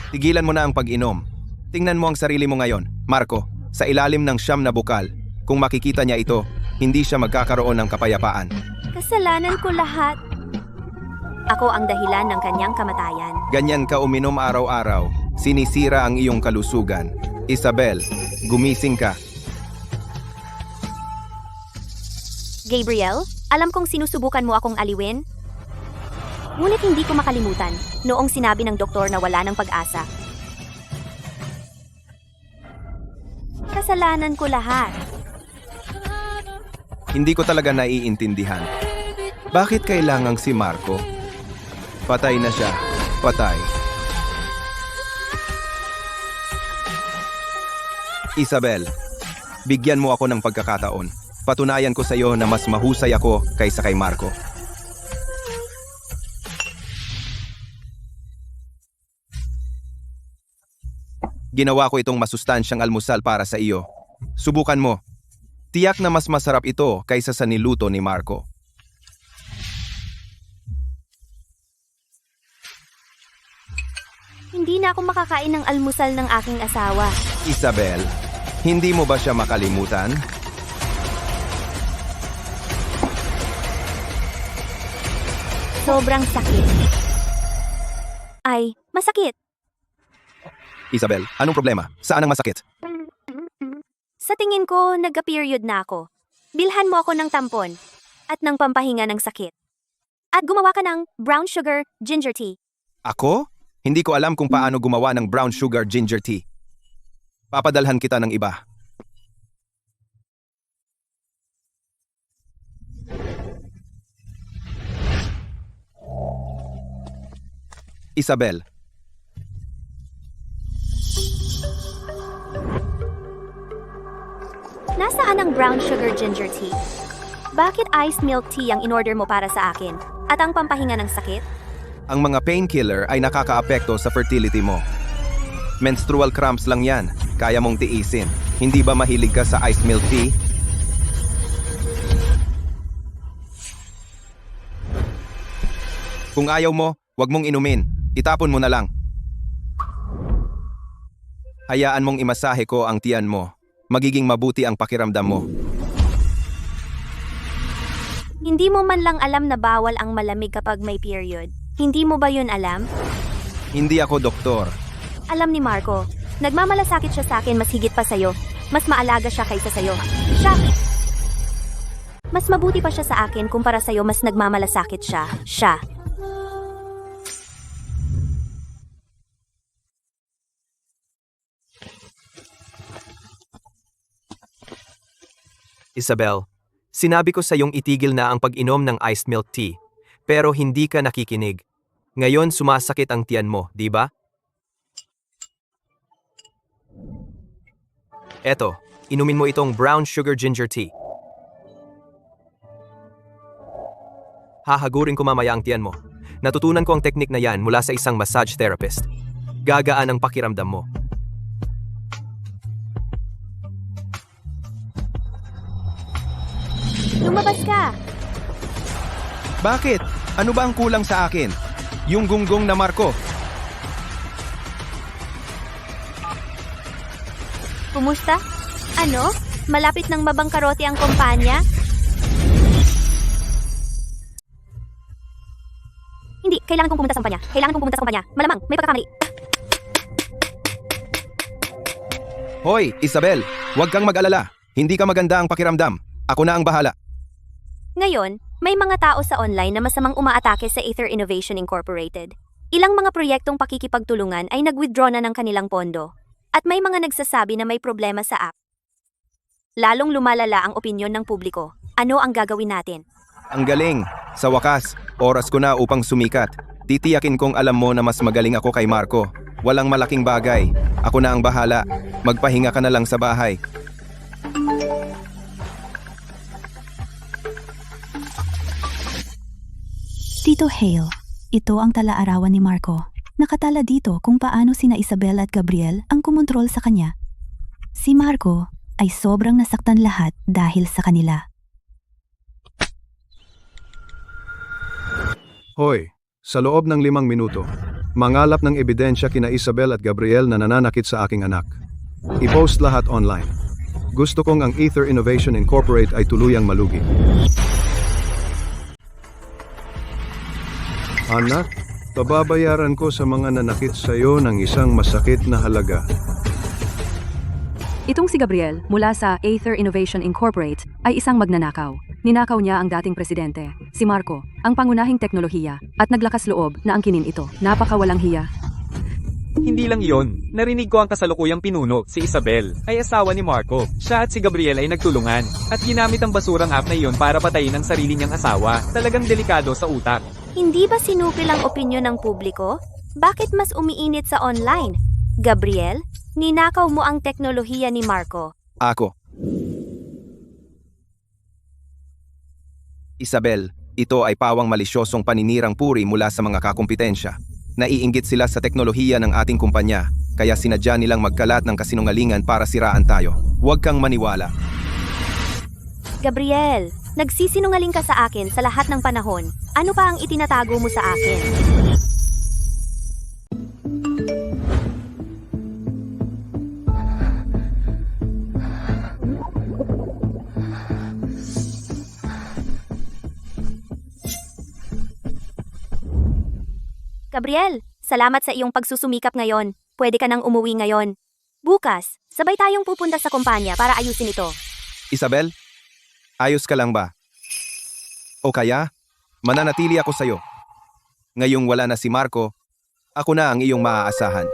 Tigilan mo na ang pag-inom. Tingnan mo ang sarili mo ngayon. Marco, sa ilalim ng siyam na bukal, kung makikita niya ito, hindi siya magkakaroon ng kapayapaan. Kasalanan ko lahat. Ako ang dahilan ng kanyang kamatayan. Ganyan ka uminom araw-araw. Sinisira ang iyong kalusugan. Isabel, gumising ka. Gabriel, alam kong sinusubukan mo akong aliwin. Ngunit hindi ko makalimutan noong sinabi ng doktor na wala ng pag-asa. Kasalanan ko lahat. Hindi ko talaga naiintindihan. Bakit kailangang si Marco? Patay na siya. Patay. Isabel, bigyan mo ako ng pagkakataon. Patunayan ko sa iyo na mas mahusay ako kaysa kay Marco. Ginawa ko itong masustansyang almusal para sa iyo. Subukan mo. Tiyak na mas masarap ito kaysa sa niluto ni Marco. Hindi na ako makakain ng almusal ng aking asawa. Isabel, hindi mo ba siya makalimutan? Sobrang sakit. Ay, masakit. Isabel, anong problema? Saan ang masakit? Sa tingin ko, nagka-period na ako. Bilhan mo ako ng tampon at ng pampahinga ng sakit. At gumawa ka ng brown sugar ginger tea. Ako? Hindi ko alam kung paano gumawa ng brown sugar ginger tea. Papadalhan kita ng iba. Isabel. Nasaan ang brown sugar ginger tea? Bakit iced milk tea ang in-order mo para sa akin? At ang pampahinga ng sakit? Ang mga painkiller ay nakakaapekto sa fertility mo. Menstrual cramps lang yan. Kaya mong tiisin. Hindi ba mahilig ka sa iced milk tea? Kung ayaw mo, wag mong inumin. Itapon mo na lang. Hayaan mong imasahe ko ang tiyan mo. Magiging mabuti ang pakiramdam mo. Hindi mo man lang alam na bawal ang malamig kapag may period. Hindi mo ba yun alam? Hindi ako doktor. Alam ni Marco, nagmamalasakit siya sa akin mas higit pa sa'yo. Mas maalaga siya kaysa sa'yo. Siya! Mas mabuti pa siya sa akin kumpara sa'yo mas nagmamalasakit siya. Siya. Isabel, sinabi ko sa iyong itigil na ang pag-inom ng iced milk tea, pero hindi ka nakikinig. Ngayon sumasakit ang tiyan mo, di ba? Eto, inumin mo itong brown sugar ginger tea. Hahagurin ko mamaya ang tiyan mo. Natutunan ko ang teknik na yan mula sa isang massage therapist. Gagaan ang pakiramdam mo. Lumabas ka! Bakit? Ano ba ang kulang sa akin? Yung gunggong na Marco. Kumusta? Ano? Malapit ng mabangkarote ang kumpanya? Hindi, kailangan kong pumunta sa kumpanya. Kailangan kong pumunta sa kumpanya. Malamang, may pagkakamali. Hoy, Isabel, huwag kang mag-alala. Hindi ka maganda ang pakiramdam. Ako na ang bahala. Ngayon, may mga tao sa online na masamang umaatake sa Aether Innovation Incorporated. Ilang mga proyektong pakikipagtulungan ay nag-withdraw na ng kanilang pondo. At may mga nagsasabi na may problema sa app. Lalong lumalala ang opinyon ng publiko. Ano ang gagawin natin? Ang galing. Sa wakas, oras ko na upang sumikat. Titiyakin kong alam mo na mas magaling ako kay Marco. Walang malaking bagay. Ako na ang bahala. Magpahinga ka na lang sa bahay. Tito Hale, ito ang tala-arawan ni Marco. Nakatala dito kung paano sina Isabel at Gabriel ang kumontrol sa kanya. Si Marco ay sobrang nasaktan lahat dahil sa kanila. Hoy, sa loob ng 5 minuto, mangalap ng ebidensya kina Isabel at Gabriel na nananakit sa aking anak. I-post lahat online. Gusto kong ang Aether Innovation Incorporate ay tuluyang malugi. Anak, pababayaran ko sa mga nanakit sa iyo ng isang masakit na halaga. Itong si Gabriel, mula sa Aether Innovation Incorporate, ay isang magnanakaw. Ninakaw niya ang dating presidente, si Marco, ang pangunahing teknolohiya, at naglakas loob na angkinin ito. Napakawalang hiya. Hindi lang iyon, narinig ko ang kasalukuyang pinuno, si Isabel, ay asawa ni Marco. Siya at si Gabriel ay nagtulungan, at ginamit ang basurang app na iyon para patayin ang sarili niyang asawa. Talagang delikado sa utak. Hindi ba sinupil ang opinyon ng publiko? Bakit mas umiinit sa online? Gabriel, ninakaw mo ang teknolohiya ni Marco. Ako. Isabel, ito ay pawang malisyosong paninirang puri mula sa mga kakumpetensya. Naiinggit sila sa teknolohiya ng ating kumpanya, kaya sinadya nilang magkalat ng kasinungalingan para siraan tayo. Huwag kang maniwala. Gabriel, nagsisinungaling ka sa akin sa lahat ng panahon. Ano pa ang itinatago mo sa akin? Gabriel, salamat sa iyong pagsusumikap ngayon. Pwede ka nang umuwi ngayon. Bukas, sabay tayong pupunta sa kumpanya para ayusin ito. Isabel, ayos ka lang ba? O kaya, mananatili ako sa'yo. Ngayong wala na si Marco, ako na ang iyong maaasahan.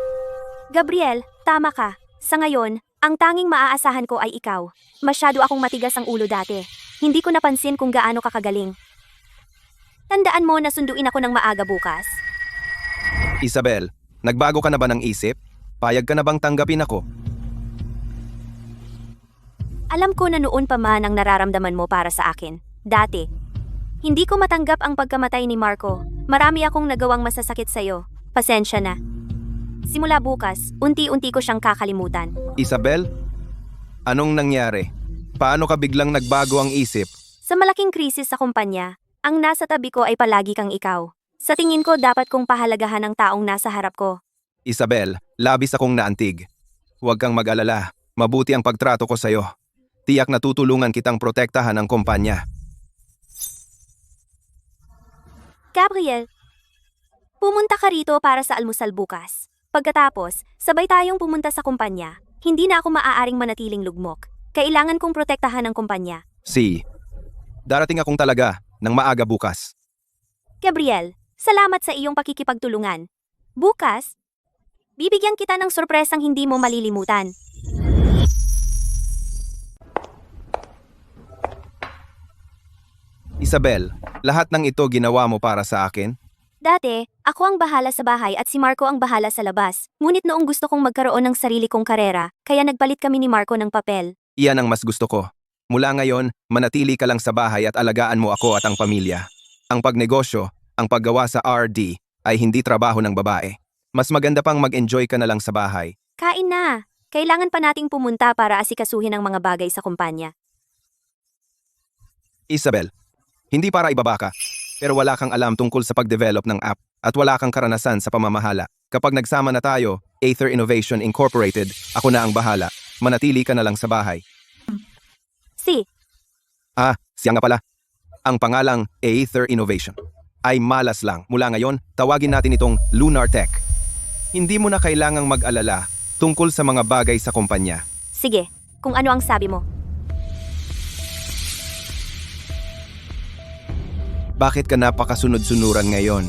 Gabriel, tama ka. Sa ngayon, ang tanging maaasahan ko ay ikaw. Masyado akong matigas ang ulo dati. Hindi ko napansin kung gaano ka kagaling. Tandaan mo na sunduin ako ng maaga bukas. Isabel, nagbago ka na ba ng isip? Payag ka na bang tanggapin ako? Alam ko na noon pa man ang nararamdaman mo para sa akin. Dati. Hindi ko matanggap ang pagkamatay ni Marco. Marami akong nagawang masasakit sa'yo. Pasensya na. Simula bukas, unti-unti ko siyang kakalimutan. Isabel? Anong nangyari? Paano ka biglang nagbago ang isip? Sa malaking krisis sa kumpanya, ang nasa tabi ko ay palagi kang ikaw. Sa tingin ko dapat kong pahalagahan ang taong nasa harap ko. Isabel, labis akong naantig. Huwag kang mag-alala. Mabuti ang pagtrato ko sa'yo. Tiyak na tutulungan kitang protektahan ang kumpanya. Gabriel, pumunta ka rito para sa almusal bukas. Pagkatapos, sabay tayong pumunta sa kumpanya. Hindi na ako maaaring manatiling lugmok. Kailangan kong protektahan ang kumpanya. Darating akong talaga ng maaga bukas. Gabriel, salamat sa iyong pakikipagtulungan. Bukas, bibigyan kita ng sorpresang hindi mo malilimutan. Isabel, lahat ng ito ginawa mo para sa akin? Dati, ako ang bahala sa bahay at si Marco ang bahala sa labas. Ngunit noong gusto kong magkaroon ng sarili kong karera, kaya nagpalit kami ni Marco ng papel. Iyan ang mas gusto ko. Mula ngayon, manatili ka lang sa bahay at alagaan mo ako at ang pamilya. Ang pagnegosyo, ang paggawa sa RD, ay hindi trabaho ng babae. Mas maganda pang mag-enjoy ka na lang sa bahay. Kain na! Kailangan pa nating pumunta para asikasuhin ang mga bagay sa kumpanya. Isabel, hindi para ibaba ka, pero wala kang alam tungkol sa pag-develop ng app at wala kang karanasan sa pamamahala. Kapag nagsama na tayo, Aether Innovation Incorporated, ako na ang bahala. Manatili ka na lang sa bahay. Siya nga pala. Ang pangalang Aether Innovation ay malas lang. Mula ngayon, tawagin natin itong Lunar Tech. Hindi mo na kailangang mag-alala tungkol sa mga bagay sa kumpanya. Sige, kung ano ang sabi mo. Bakit ka napakasunod-sunuran ngayon?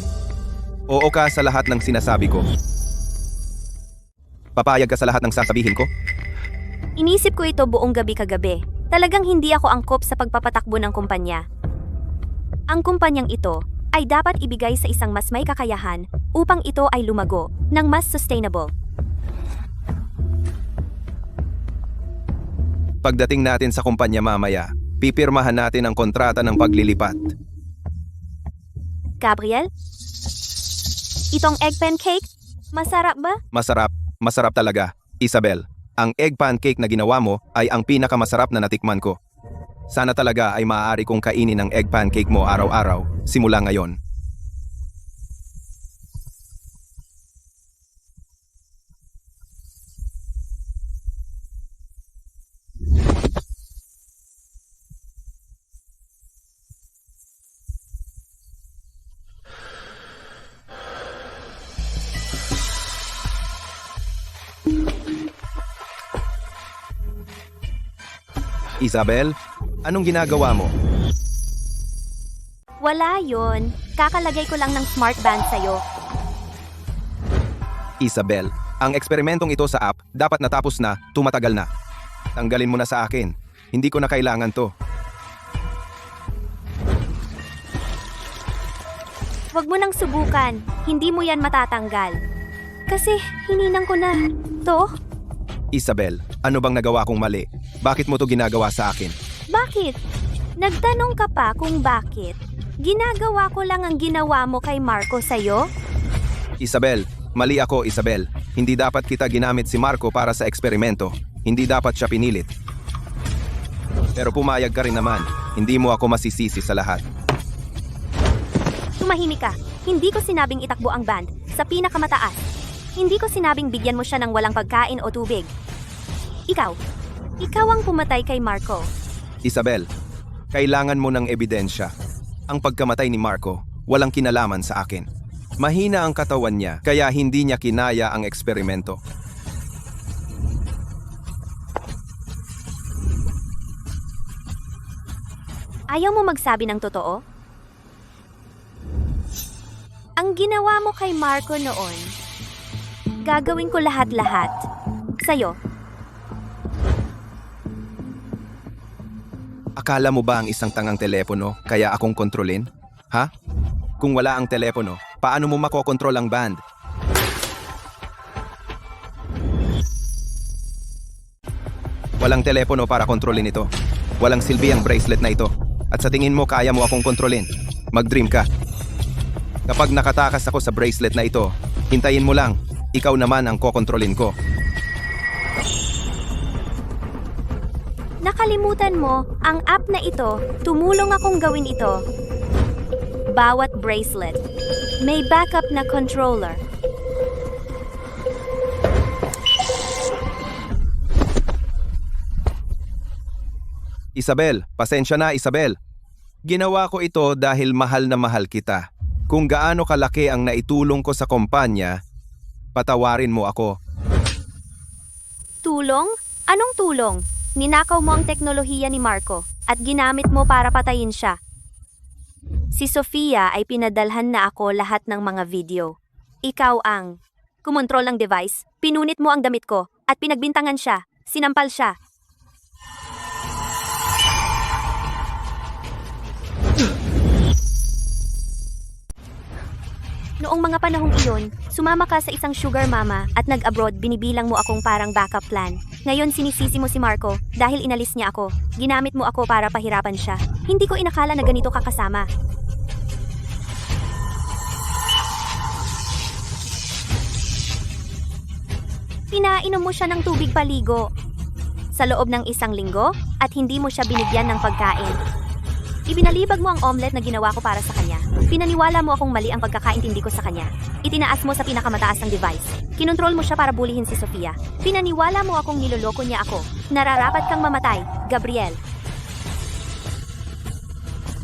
Oo ka sa lahat ng sinasabi ko. Papayag ka sa lahat ng sasabihin ko? Inisip ko ito buong gabi kagabi. Talagang hindi ako angkop sa pagpapatakbo ng kumpanya. Ang kumpanyang ito ay dapat ibigay sa isang mas may kakayahan upang ito ay lumago ng mas sustainable. Pagdating natin sa kumpanya mamaya, pipirmahan natin ang kontrata ng paglilipat. Gabriel? Itong egg pancake? Masarap ba? Masarap talaga. Isabel, ang egg pancake na ginawa mo ay ang pinakamasarap na natikman ko. Sana talaga ay maaari kong kainin ang egg pancake mo araw-araw, simula ngayon. Isabel, anong ginagawa mo? Wala yon. Kakalagay ko lang ng smart band sa'yo. Isabel, ang eksperimentong ito sa app dapat natapos na, tumatagal na. Tanggalin mo na sa akin. Hindi ko na kailangan to. Huwag mo nang subukan. Hindi mo yan matatanggal. Kasi hininang ko na. To? Isabel, ano bang nagawa kong mali? Bakit mo to ginagawa sa akin? Bakit? Nagtanong ka pa kung bakit? Ginagawa ko lang ang ginawa mo kay Marco sa'yo? Isabel, mali ako, Isabel. Hindi dapat kita ginamit si Marco para sa eksperimento. Hindi dapat siya pinilit. Pero pumayag ka rin naman. Hindi mo ako masisisi sa lahat. Tumahimik ka. Hindi ko sinabing itakbo ang band sa pinakamataas. Hindi ko sinabing bigyan mo siya ng walang pagkain o tubig. Ikaw ang pumatay kay Marco. Isabel, kailangan mo ng ebidensya. Ang pagkamatay ni Marco, walang kinalaman sa akin. Mahina ang katawan niya, kaya hindi niya kinaya ang eksperimento. Ayaw mo magsabi ng totoo? Ang ginawa mo kay Marco noon, gagawin ko lahat-lahat sa'yo. Akala mo ba ang isang tangang telepono kaya akong kontrolin? Ha? Kung wala ang telepono, paano mo makokontrol ang band? Walang telepono para kontrolin ito. Walang silbi ang bracelet na ito. At sa tingin mo kaya mo akong kontrolin. Mag-dream ka. Kapag nakatakas ako sa bracelet na ito, hintayin mo lang. Ikaw naman ang kokontrolin ko. Nakalimutan mo, ang app na ito, tumulong akong gawin ito. Bawat bracelet, may backup na controller. Isabel, pasensya na Isabel. Ginawa ko ito dahil mahal na mahal kita. Kung gaano kalaki ang naitulong ko sa kumpanya, patawarin mo ako. Tulong? Anong tulong? Ninakaw mo ang teknolohiya ni Marco at ginamit mo para patayin siya. Si Sofia ay pinadalhan na ako lahat ng mga video. Ikaw ang kumontrol ng device, pinunit mo ang damit ko at pinagbintangan siya, sinampal siya. Noong mga panahong iyon, sumama ka sa isang sugar mama at nag-abroad, binibilang mo akong parang backup plan. Ngayon sinisisi mo si Marco dahil inalis niya ako. Ginamit mo ako para pahirapan siya. Hindi ko inakala na ganito ka kasama. Pinainom mo siya ng tubig paligo sa loob ng 1 linggo at hindi mo siya binigyan ng pagkain. Ibinalibag mo ang omelet na ginawa ko para sa kanya. Pinaniwala mo akong mali ang pagkakaintindi ko sa kanya. Itinaas mo sa pinakamataas ng device. Kinontrol mo siya para bulihin si Sofia. Pinaniwala mo akong niloloko niya ako. Nararapat kang mamatay, Gabriel.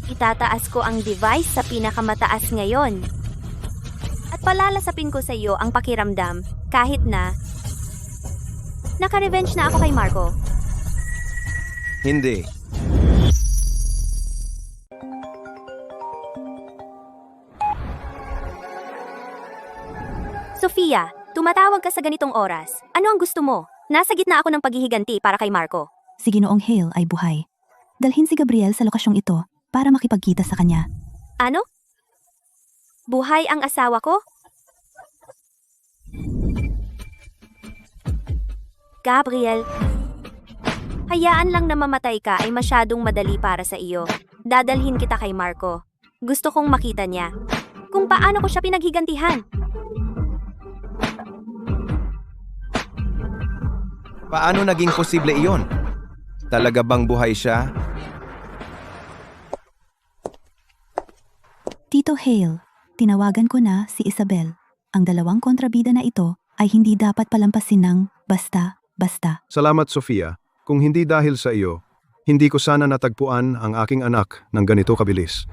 Itataas ko ang device sa pinakamataas ngayon. At palalasapin ko sa iyo ang pakiramdam kahit na naka-revenge na ako kay Marco. Hindi. Sofia, tumatawag ka sa ganitong oras. Ano ang gusto mo? Nasa gitna ako ng paghihiganti para kay Marco. Si Ginoong Hale ay buhay. Dalhin si Gabriel sa lokasyong ito para makipagkita sa kanya. Ano? Buhay ang asawa ko? Gabriel, hayaan lang na mamatay ka ay masyadong madali para sa iyo. Dadalhin kita kay Marco. Gusto kong makita niya kung paano ko siya pinaghigantihan. Paano naging posible iyon? Talaga bang buhay siya? Tito Hale, tinawagan ko na si Isabel. Ang 2 kontrabida na ito ay hindi dapat palampasin ng basta-basta. Salamat Sofia. Kung hindi dahil sa iyo, hindi ko sana natagpuan ang aking anak ng ganito kabilis.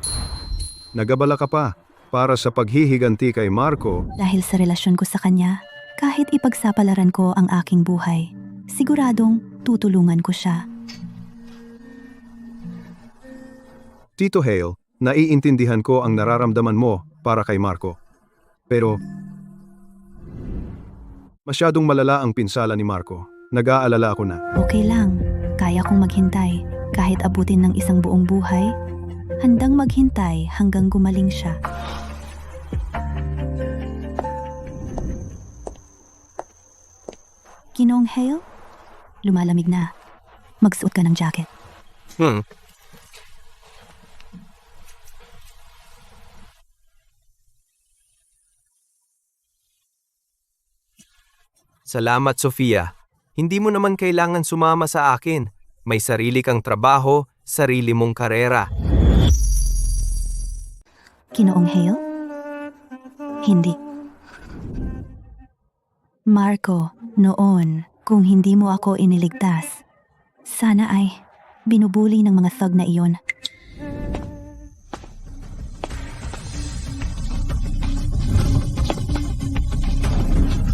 Nagabala ka pa para sa paghihiganti kay Marco. Dahil sa relasyon ko sa kanya, kahit ipagsapalaran ko ang aking buhay, siguradong tutulungan ko siya. Tito Hale, naiintindihan ko ang nararamdaman mo para kay Marco. Pero masyadong malala ang pinsala ni Marco. Nag-aalala ako na. Okay lang, kaya kong maghintay kahit abutin ng 1 buong buhay. Handang maghintay hanggang gumaling siya. Ginoong Hale, lumalamig na. Magsuot ka ng jacket. Salamat, Sofia. Hindi mo naman kailangan sumama sa akin. May sarili kang trabaho, sarili mong karera. Ginoong Hale? Hindi. Marco, noon, kung hindi mo ako iniligtas, sana ay binubuli ng mga thug na iyon.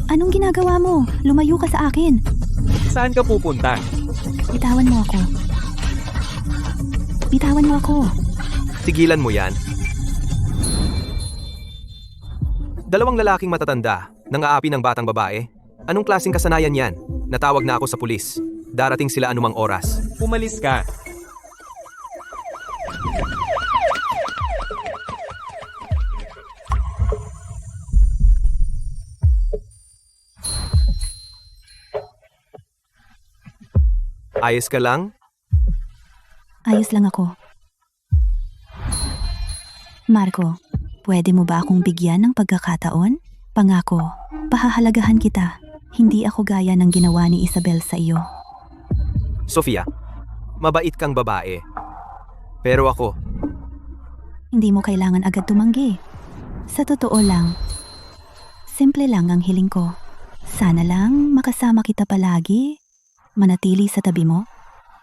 Anong ginagawa mo? Lumayo ka sa akin. Saan ka pupunta? Bitawan mo ako. Bitawan mo ako. Tigilan mo yan. 2 lalaking matatanda, nang-aapi ng batang babae. Anong klaseng kasanayan yan? Natawag na ako sa pulis. Darating sila anumang oras. Umalis ka. Ayos ka lang? Ayos lang ako. Marco, pwede mo ba akong bigyan ng pagkakataon? Pangako, pahahalagahan kita. Hindi ako gaya ng ginawa ni Isabel sa iyo. Sofia, mabait kang babae. Pero ako, Hindi mo kailangan agad tumanggi. Sa totoo lang, simple lang ang hiling ko. Sana lang makasama kita palagi, manatili sa tabi mo,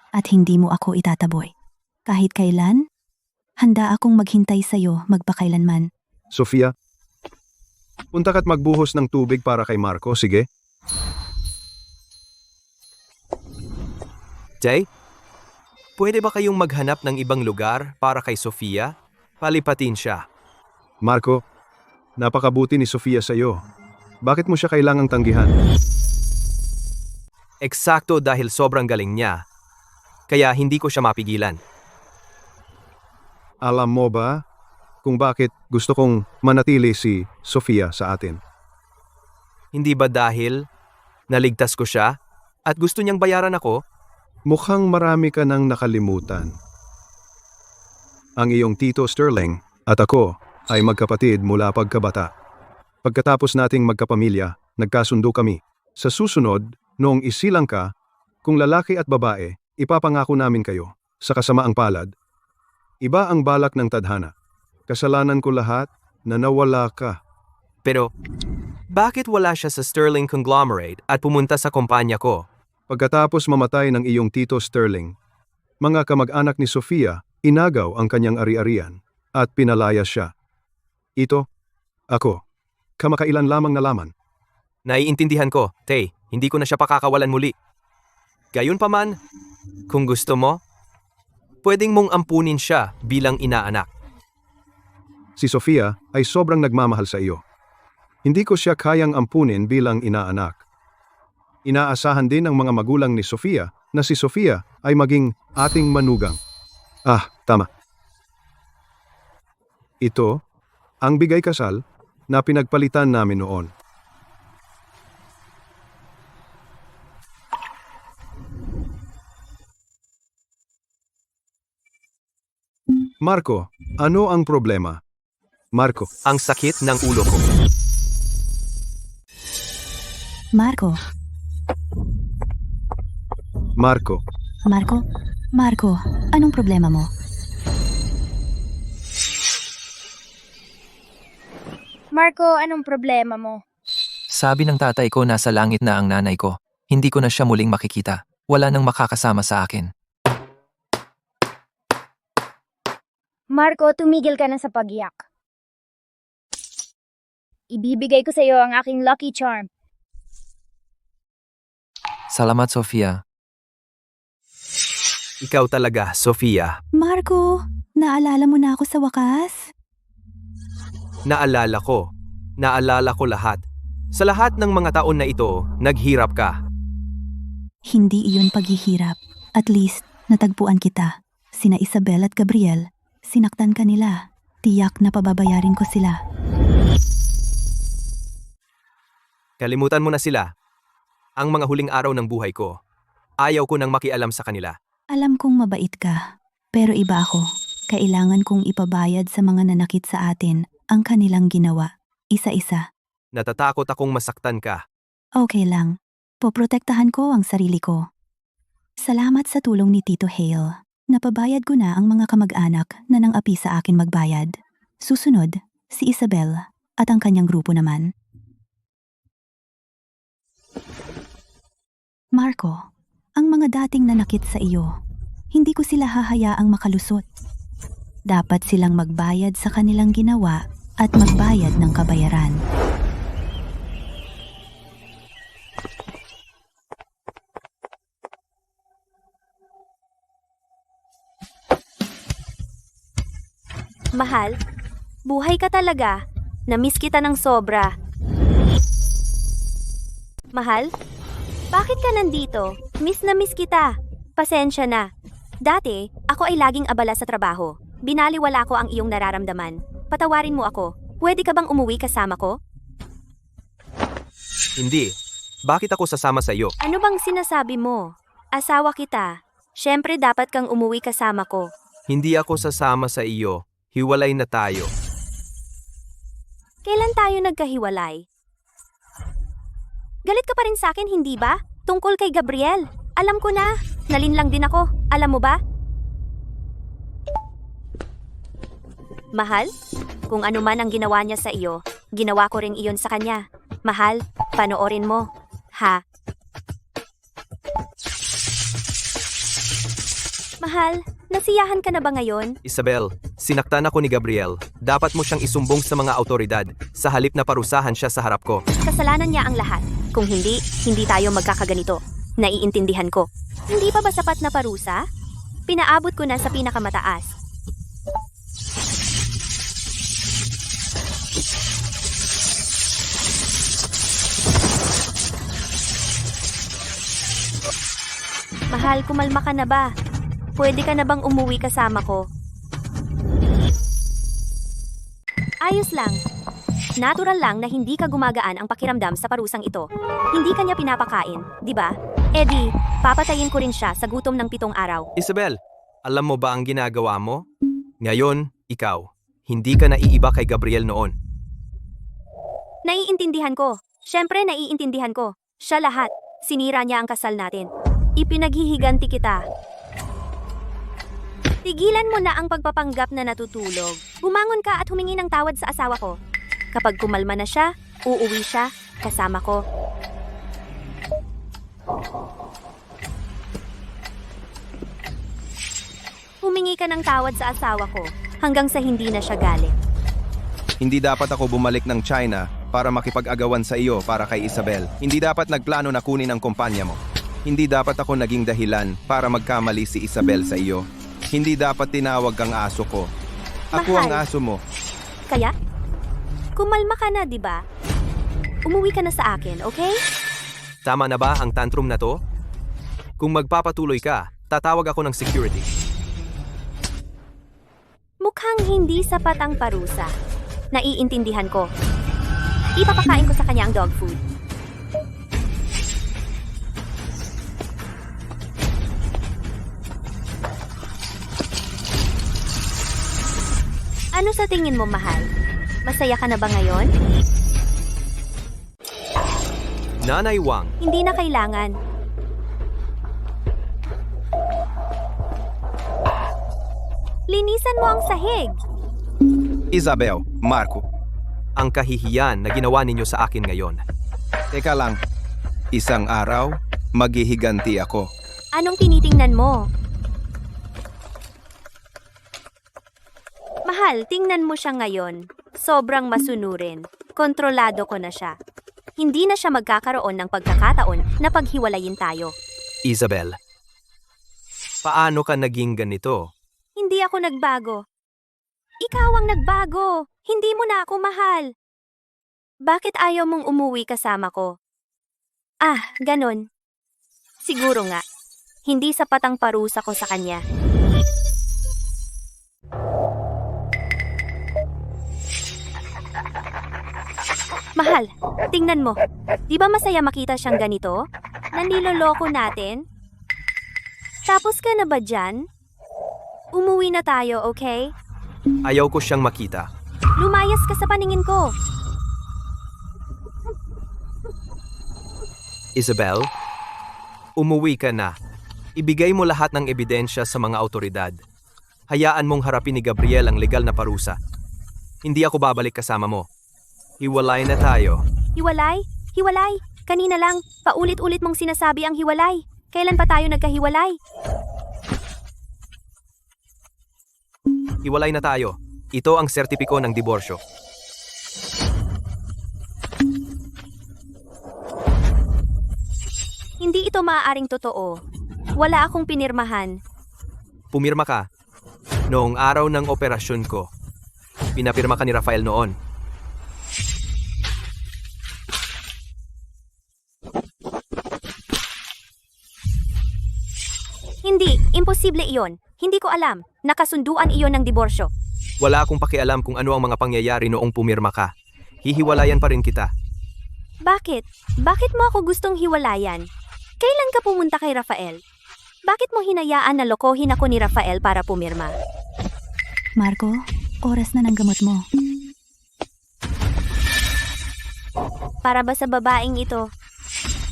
at hindi mo ako itataboy. Kahit kailan, handa akong maghintay sa'yo magpakailanman. Sofia, punta ka't magbuhos ng tubig para kay Marco, sige? Jay, pwede ba kayong maghanap ng ibang lugar para kay Sofia? Palipatin siya. Marco, napakabuti ni Sofia sa iyo. Bakit mo siya kailangang tanggihan? Eksakto dahil sobrang galing niya. Kaya hindi ko siya mapigilan. Alam mo ba kung bakit gusto kong manatili si Sofia sa atin? Hindi ba dahil naligtas ko siya at gusto niyang bayaran ako? Mukhang marami ka nang nakalimutan. Ang iyong tito Sterling at ako ay magkapatid mula pagkabata. Pagkatapos nating magkapamilya, nagkasundo kami. Sa susunod, noong isilang ka, kung lalaki at babae, ipapangako namin kayo, sa kasamaang palad. Iba ang balak ng tadhana. Kasalanan ko lahat na nawala ka. Pero, bakit wala siya sa Sterling Conglomerate at pumunta sa kumpanya ko? Pagkatapos mamatay ng iyong tito Sterling, mga kamag-anak ni Sofia, inagaw ang kanyang ari-arian at pinalaya siya. Ito, ako, kamakailan lamang nalaman. Naiintindihan ko, Tay, hindi ko na siya pakakawalan muli. Gayunpaman, kung gusto mo, pwedeng mong ampunin siya bilang inaanak. Si Sofia ay sobrang nagmamahal sa iyo. Hindi ko siya kayang ampunin bilang inaanak. Inaasahan din ng mga magulang ni Sofia na si Sofia ay maging ating manugang. Tama. Ito, ang bigay kasal na pinagpalitan namin noon. Marco, ano ang problema? Marco, Ang sakit ng ulo ko. Marco, Marco, Marco, anong problema mo? Marco, anong problema mo? Sabi ng tatay ko nasa langit na ang nanay ko. Hindi ko na siya muling makikita. Wala nang makakasama sa akin. Marco, tumigil ka na sa pagyak. Ibibigay ko sa iyo ang aking lucky charm. Salamat, Sofia. Ikaw talaga, Sofia. Marco, naalala mo na ako sa wakas? Naalala ko lahat. Sa lahat ng mga taon na ito, naghirap ka. Hindi iyon paghihirap. At least, natagpuan kita. Sina Isabel at Gabriel, sinaktan ka nila. Tiyak na pababayarin ko sila. Kalimutan mo na sila. Ang mga huling araw ng buhay ko. Ayaw ko nang makialam sa kanila. Alam kong mabait ka, pero iba ako. Kailangan kong ipabayad sa mga nanakit sa atin ang kanilang ginawa, isa-isa. Natatakot akong masaktan ka. Okay lang. Poprotektahan ko ang sarili ko. Salamat sa tulong ni Tito Hale. Napabayad ko na ang mga kamag-anak na nang-api sa akin magbayad. Susunod, si Isabel at ang kanyang grupo naman. Marco, ang mga dating nanakit sa iyo, hindi ko sila hahayaang makalusot. Dapat silang magbayad sa kanilang ginawa at magbayad ng kabayaran. Mahal, buhay ka talaga. Namiss kita ng sobra. Mahal, bakit ka nandito? Miss na miss kita. Pasensya na. Dati, ako ay laging abala sa trabaho. Binaliwala ko ang iyong nararamdaman. Patawarin mo ako. Pwede ka bang umuwi kasama ko? Hindi. Bakit ako sasama sa iyo? Ano bang sinasabi mo? Asawa kita. Siyempre dapat kang umuwi kasama ko. Hindi ako sasama sa iyo. Hiwalay na tayo. Kailan tayo nagkahiwalay? Galit ka pa rin sa akin, hindi ba? Tungkol kay Gabriel. Alam ko na. Nalinlang din ako. Alam mo ba? Mahal, kung ano man ang ginawa niya sa iyo, ginawa ko rin iyon sa kanya. Mahal, panoorin mo. Ha? Mahal, nasiyahan ka na ba ngayon? Isabel, sinaktan ako ni Gabriel. Dapat mo siyang isumbong sa mga autoridad sa halip na parusahan siya sa harap ko. Kasalanan niya ang lahat. Kung hindi, hindi tayo magkakaganito. Naiintindihan ko. Hindi pa ba sapat na parusa? Pinaabot ko na sa pinakamataas. Mahal, kumalma ka na ba? Pwede ka na bang umuwi kasama ko? Ayos lang. Natural lang na hindi ka gumagaan ang pakiramdam sa parusang ito. Hindi kanya pinapakain, di ba? Eddie, papatayin ko rin siya sa gutom ng 7 araw. Isabel, alam mo ba ang ginagawa mo? Ngayon, ikaw. Hindi ka naiiba kay Gabriel noon. Naiintindihan ko. Siyempre naiintindihan ko. Siya lahat. Sinira niya ang kasal natin. Ipinaghihiganti kita. Tigilan mo na ang pagpapanggap na natutulog. Bumangon ka at humingi ng tawad sa asawa ko. Kapag kumalma na siya, uuwi siya, kasama ko. Humingi ka ng tawad sa asawa ko hanggang sa hindi na siya galit. Hindi dapat ako bumalik ng China para makipag-agawan sa iyo para kay Isabel. Hindi dapat nagplano na kunin ang kumpanya mo. Hindi dapat ako naging dahilan para magkamali si Isabel sa iyo. Hindi dapat tinawag kang aso ko. Ako ang Mahal. aso mo. Kaya? Kumalma ka na, di ba? Umuwi ka na sa akin, okay? Tama na ba ang tantrum na to? Kung magpapatuloy ka, tatawag ako ng security. Mukhang hindi sapat ang parusa. Naiintindihan ko. Ipapakain ko sa kanya ang dog food. Ano sa tingin mo, mahal? Masaya ka na ba ngayon? Nanay Wang, Hindi na kailangan. Linisan mo ang sahig. Isabel, Marco. ang kahihiyan na ginawa ninyo sa akin ngayon. Teka lang. Isang araw, maghihiganti ako. Anong tinitingnan mo? Mahal, tingnan mo siya ngayon. Sobrang masunurin. Kontrolado ko na siya. Hindi na siya magkakaroon ng pagkakataon na paghiwalayin tayo. Isabel, paano ka naging ganito? Hindi ako nagbago. Ikaw ang nagbago. Hindi mo na ako mahal. Bakit ayaw mong umuwi kasama ko? Ah, ganon. Siguro nga. Hindi sapat ang parusa ko sa kanya. Mahal, tingnan mo. Di ba masaya makita siyang ganito? Naniloloko natin? Tapos ka na ba dyan? Umuwi na tayo, okay? Ayaw ko siyang makita. Lumayas ka sa paningin ko. Isabel, umuwi ka na. Ibigay mo lahat ng ebidensya sa mga autoridad. Hayaan mong harapin ni Gabriel ang legal na parusa. Hindi ako babalik kasama mo. Hiwalay na tayo. Hiwalay? Hiwalay? Kanina lang, paulit-ulit mong sinasabi ang hiwalay. Kailan pa tayo nagkahiwalay? Hiwalay na tayo. Ito ang sertipiko ng diborsyo. Hindi ito maaaring totoo. Wala akong pinirmahan. Pumirma ka. Noong araw ng operasyon ko, pinapirma ka ni Rafael noon. Hindi, imposible iyon. Hindi ko alam. Nakasunduan iyon ng diborsyo. Wala akong pakialam kung ano ang mga pangyayari noong pumirma ka. Hihiwalayan pa rin kita. Bakit? Bakit mo ako gustong hiwalayan? Kailan ka pumunta kay Rafael? Bakit mo hinayaan na lokohin ako ni Rafael para pumirma? Marco, oras na ng gamot mo. Para ba sa babaeng ito?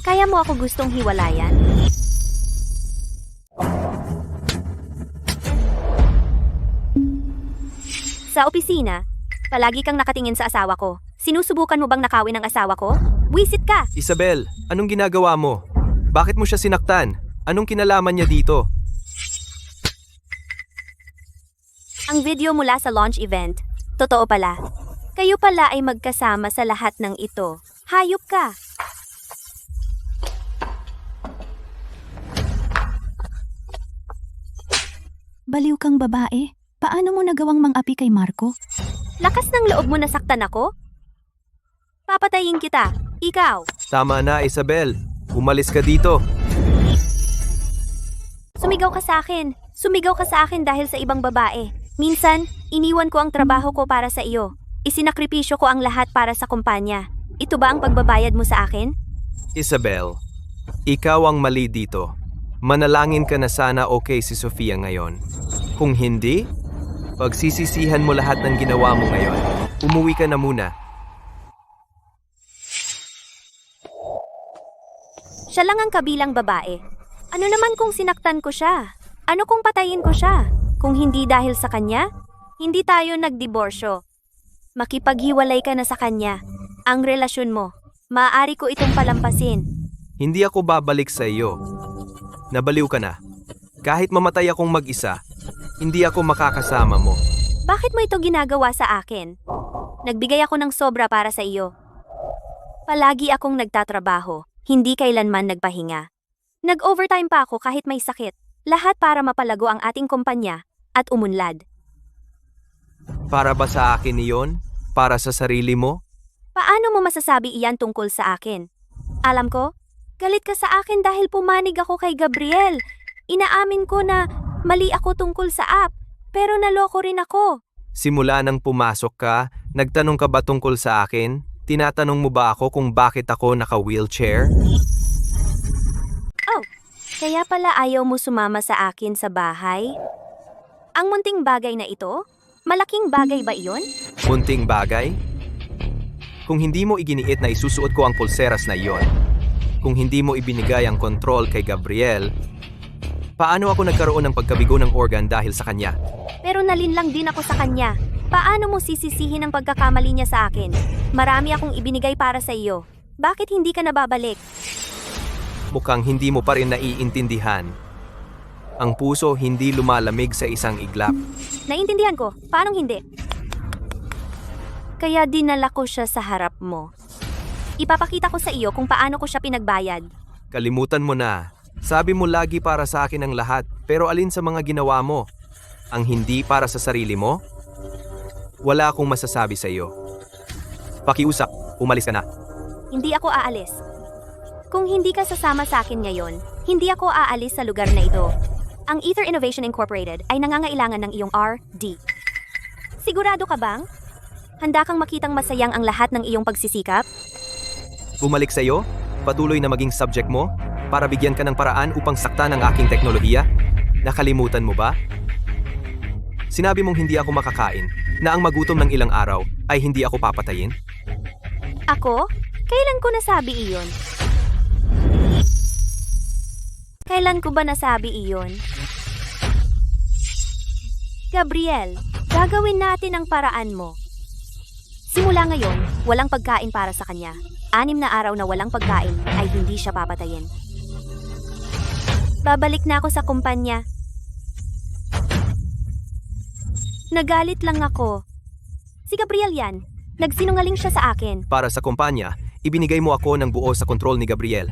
Kaya mo ako gustong hiwalayan? Sa opisina, palagi kang nakatingin sa asawa ko. Sinusubukan mo bang nakawin ang asawa ko? Wisit ka! Isabel, anong ginagawa mo? Bakit mo siya sinaktan? Anong kinalaman niya dito? Ang video mula sa launch event. Totoo pala. Kayo pala ay magkasama sa lahat ng ito. Hayop ka! Baliw kang babae. Paano mo nagawang mang-api kay Marco? Lakas ng loob mo nasaktan ako? Papatayin kita. Ikaw. Tama na, Isabel. Umalis ka dito. Sumigaw ka sa akin. Sumigaw ka sa akin dahil sa ibang babae. Minsan, iniwan ko ang trabaho ko para sa iyo. Isinakripisyo ko ang lahat para sa kumpanya. Ito ba ang pagbabayad mo sa akin? Isabel, ikaw ang mali dito. Manalangin ka na sana okay si Sofia ngayon. Kung hindi, pagsisisihan mo lahat ng ginawa mo ngayon. Umuwi ka na muna. Siya lang ang kabilang babae. Ano naman kung sinaktan ko siya? Ano kung patayin ko siya? Kung hindi dahil sa kanya, hindi tayo nagdiborsyo. Makipaghiwalay ka na sa kanya. Ang relasyon mo, maaari ko itong palampasin. Hindi ako babalik sa iyo. Nabaliw ka na. Kahit mamatay akong mag-isa, hindi ako makakasama mo. Bakit mo ito ginagawa sa akin? Nagbigay ako ng sobra para sa iyo. Palagi akong nagtatrabaho, hindi kailanman nagpahinga. Nag-overtime pa ako kahit may sakit. Lahat para mapalago ang ating kumpanya at umunlad. Para ba sa akin iyon? Para sa sarili mo? Paano mo masasabi iyan tungkol sa akin? Alam ko, galit ka sa akin dahil pumanig ako kay Gabriel. Inaamin ko na mali ako tungkol sa app, pero naloko rin ako. Simula nang pumasok ka, nagtanong ka ba tungkol sa akin? Tinatanong mo ba ako kung bakit ako naka-wheelchair? Oh, kaya pala ayaw mo sumama sa akin sa bahay? Ang munting bagay na ito? Malaking bagay ba iyon? Munting bagay? Kung hindi mo iginiit na isusuot ko ang pulseras na iyon, kung hindi mo ibinigay ang kontrol kay Gabriel, paano ako nagkaroon ng pagkabigo ng organ dahil sa kanya? Pero nalinlang din ako sa kanya. Paano mo sisisihin ang pagkakamali niya sa akin? Marami akong ibinigay para sa iyo. Bakit hindi ka nababalik? Mukhang hindi mo pa rin naiintindihan. Ang puso hindi lumalamig sa isang iglap. Naiintindihan ko. Paanong hindi? Kaya dinala ko siya sa harap mo. Ipapakita ko sa iyo kung paano ko siya pinagbayad. Kalimutan mo na. Sabi mo lagi para sa akin ang lahat, pero alin sa mga ginawa mo? Ang hindi para sa sarili mo? Wala akong masasabi sa iyo. Pakiusap, umalis ka na. Hindi ako aalis. Kung hindi ka sasama sa akin ngayon, hindi ako aalis sa lugar na ito. Ang Ether Innovation Incorporated ay nangangailangan ng iyong R&D. Sigurado ka bang? Handa kang makitang masayang ang lahat ng iyong pagsisikap? Bumalik sa iyo? Patuloy na maging subject mo? Para bigyan ka ng paraan upang saktan ang aking teknolohiya? Nakalimutan mo ba? Sinabi mong hindi ako makakain, na ang magutom ng ilang araw ay hindi ako papatayin? Ako? Kailan ko nasabi iyon? Kailan ko ba nasabi iyon? Gabriel, gagawin natin ang paraan mo. Simula ngayon, walang pagkain para sa kanya. 6 na araw na walang pagkain ay hindi siya papatayin. Babalik na ako sa kumpanya. Nagalit lang ako. Si Gabriel yan. Nagsinungaling siya sa akin. Para sa kumpanya, ibinigay mo ako ng buo sa kontrol ni Gabriel.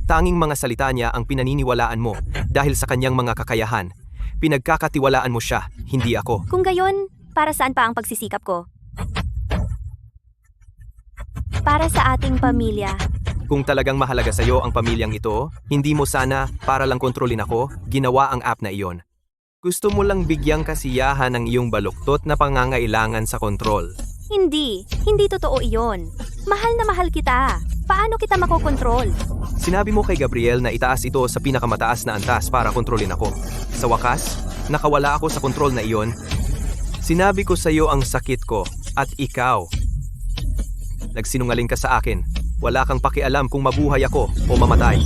Tanging mga salita niya ang pinaniniwalaan mo dahil sa kanyang mga kakayahan. Pinagkakatiwalaan mo siya, hindi ako. Kung gayon, para saan pa ang pagsisikap ko? Para sa ating pamilya. Kung talagang mahalaga sa iyo ang pamilyang ito, hindi mo sana, para lang kontrolin ako, ginawa ang app na iyon. Gusto mo lang bigyang kasiyahan ng iyong baluktot na pangangailangan sa kontrol. Hindi totoo iyon. Mahal na mahal kita. Paano kita makokontrol? Sinabi mo kay Gabriel na itaas ito sa pinakamataas na antas para kontrolin ako. Sa wakas, nakawala ako sa kontrol na iyon. Sinabi ko sa iyo ang sakit ko at ikaw. Nagsinungaling ka sa akin. Wala kang pakialam kung mabuhay ako o mamatay.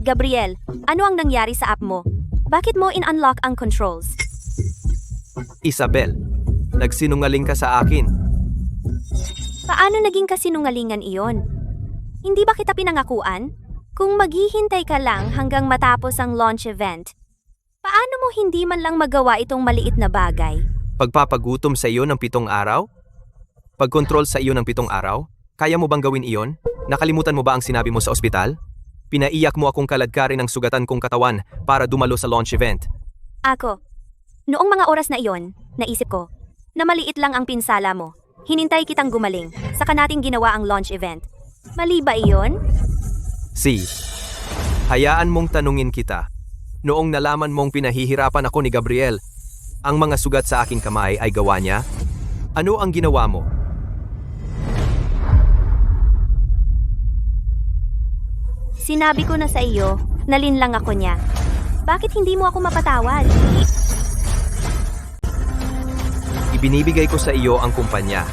Gabriel, ano ang nangyari sa app mo? Bakit mo in-unlock ang controls? Isabel, nagsinungaling ka sa akin. Paano naging kasinungalingan iyon? Hindi ba kita pinangakuan? Kung maghihintay ka lang hanggang matapos ang launch event, paano mo hindi man lang magawa itong maliit na bagay? Pagpapagutom sa iyo ng 7 araw? Pagkontrol sa iyo ng 7 araw? Kaya mo bang gawin iyon? Nakalimutan mo ba ang sinabi mo sa ospital? Pinaiyak mo akong kaladkarin ng sugatan kong katawan para dumalo sa launch event. Ako, noong mga oras na iyon, naisip ko na maliit lang ang pinsala mo. Hinintay kitang gumaling, saka nating ginawa ang launch event. Mali ba iyon? C. Hayaan mong tanungin kita. Noong nalaman mong pinahihirapan ako ni Gabriel, ang mga sugat sa aking kamay ay gawa niya? Ano ang ginawa mo? Sinabi ko na sa iyo, nalinlang ako niya. Bakit hindi mo ako mapatawad? Ibinibigay ko sa iyo ang kumpanya.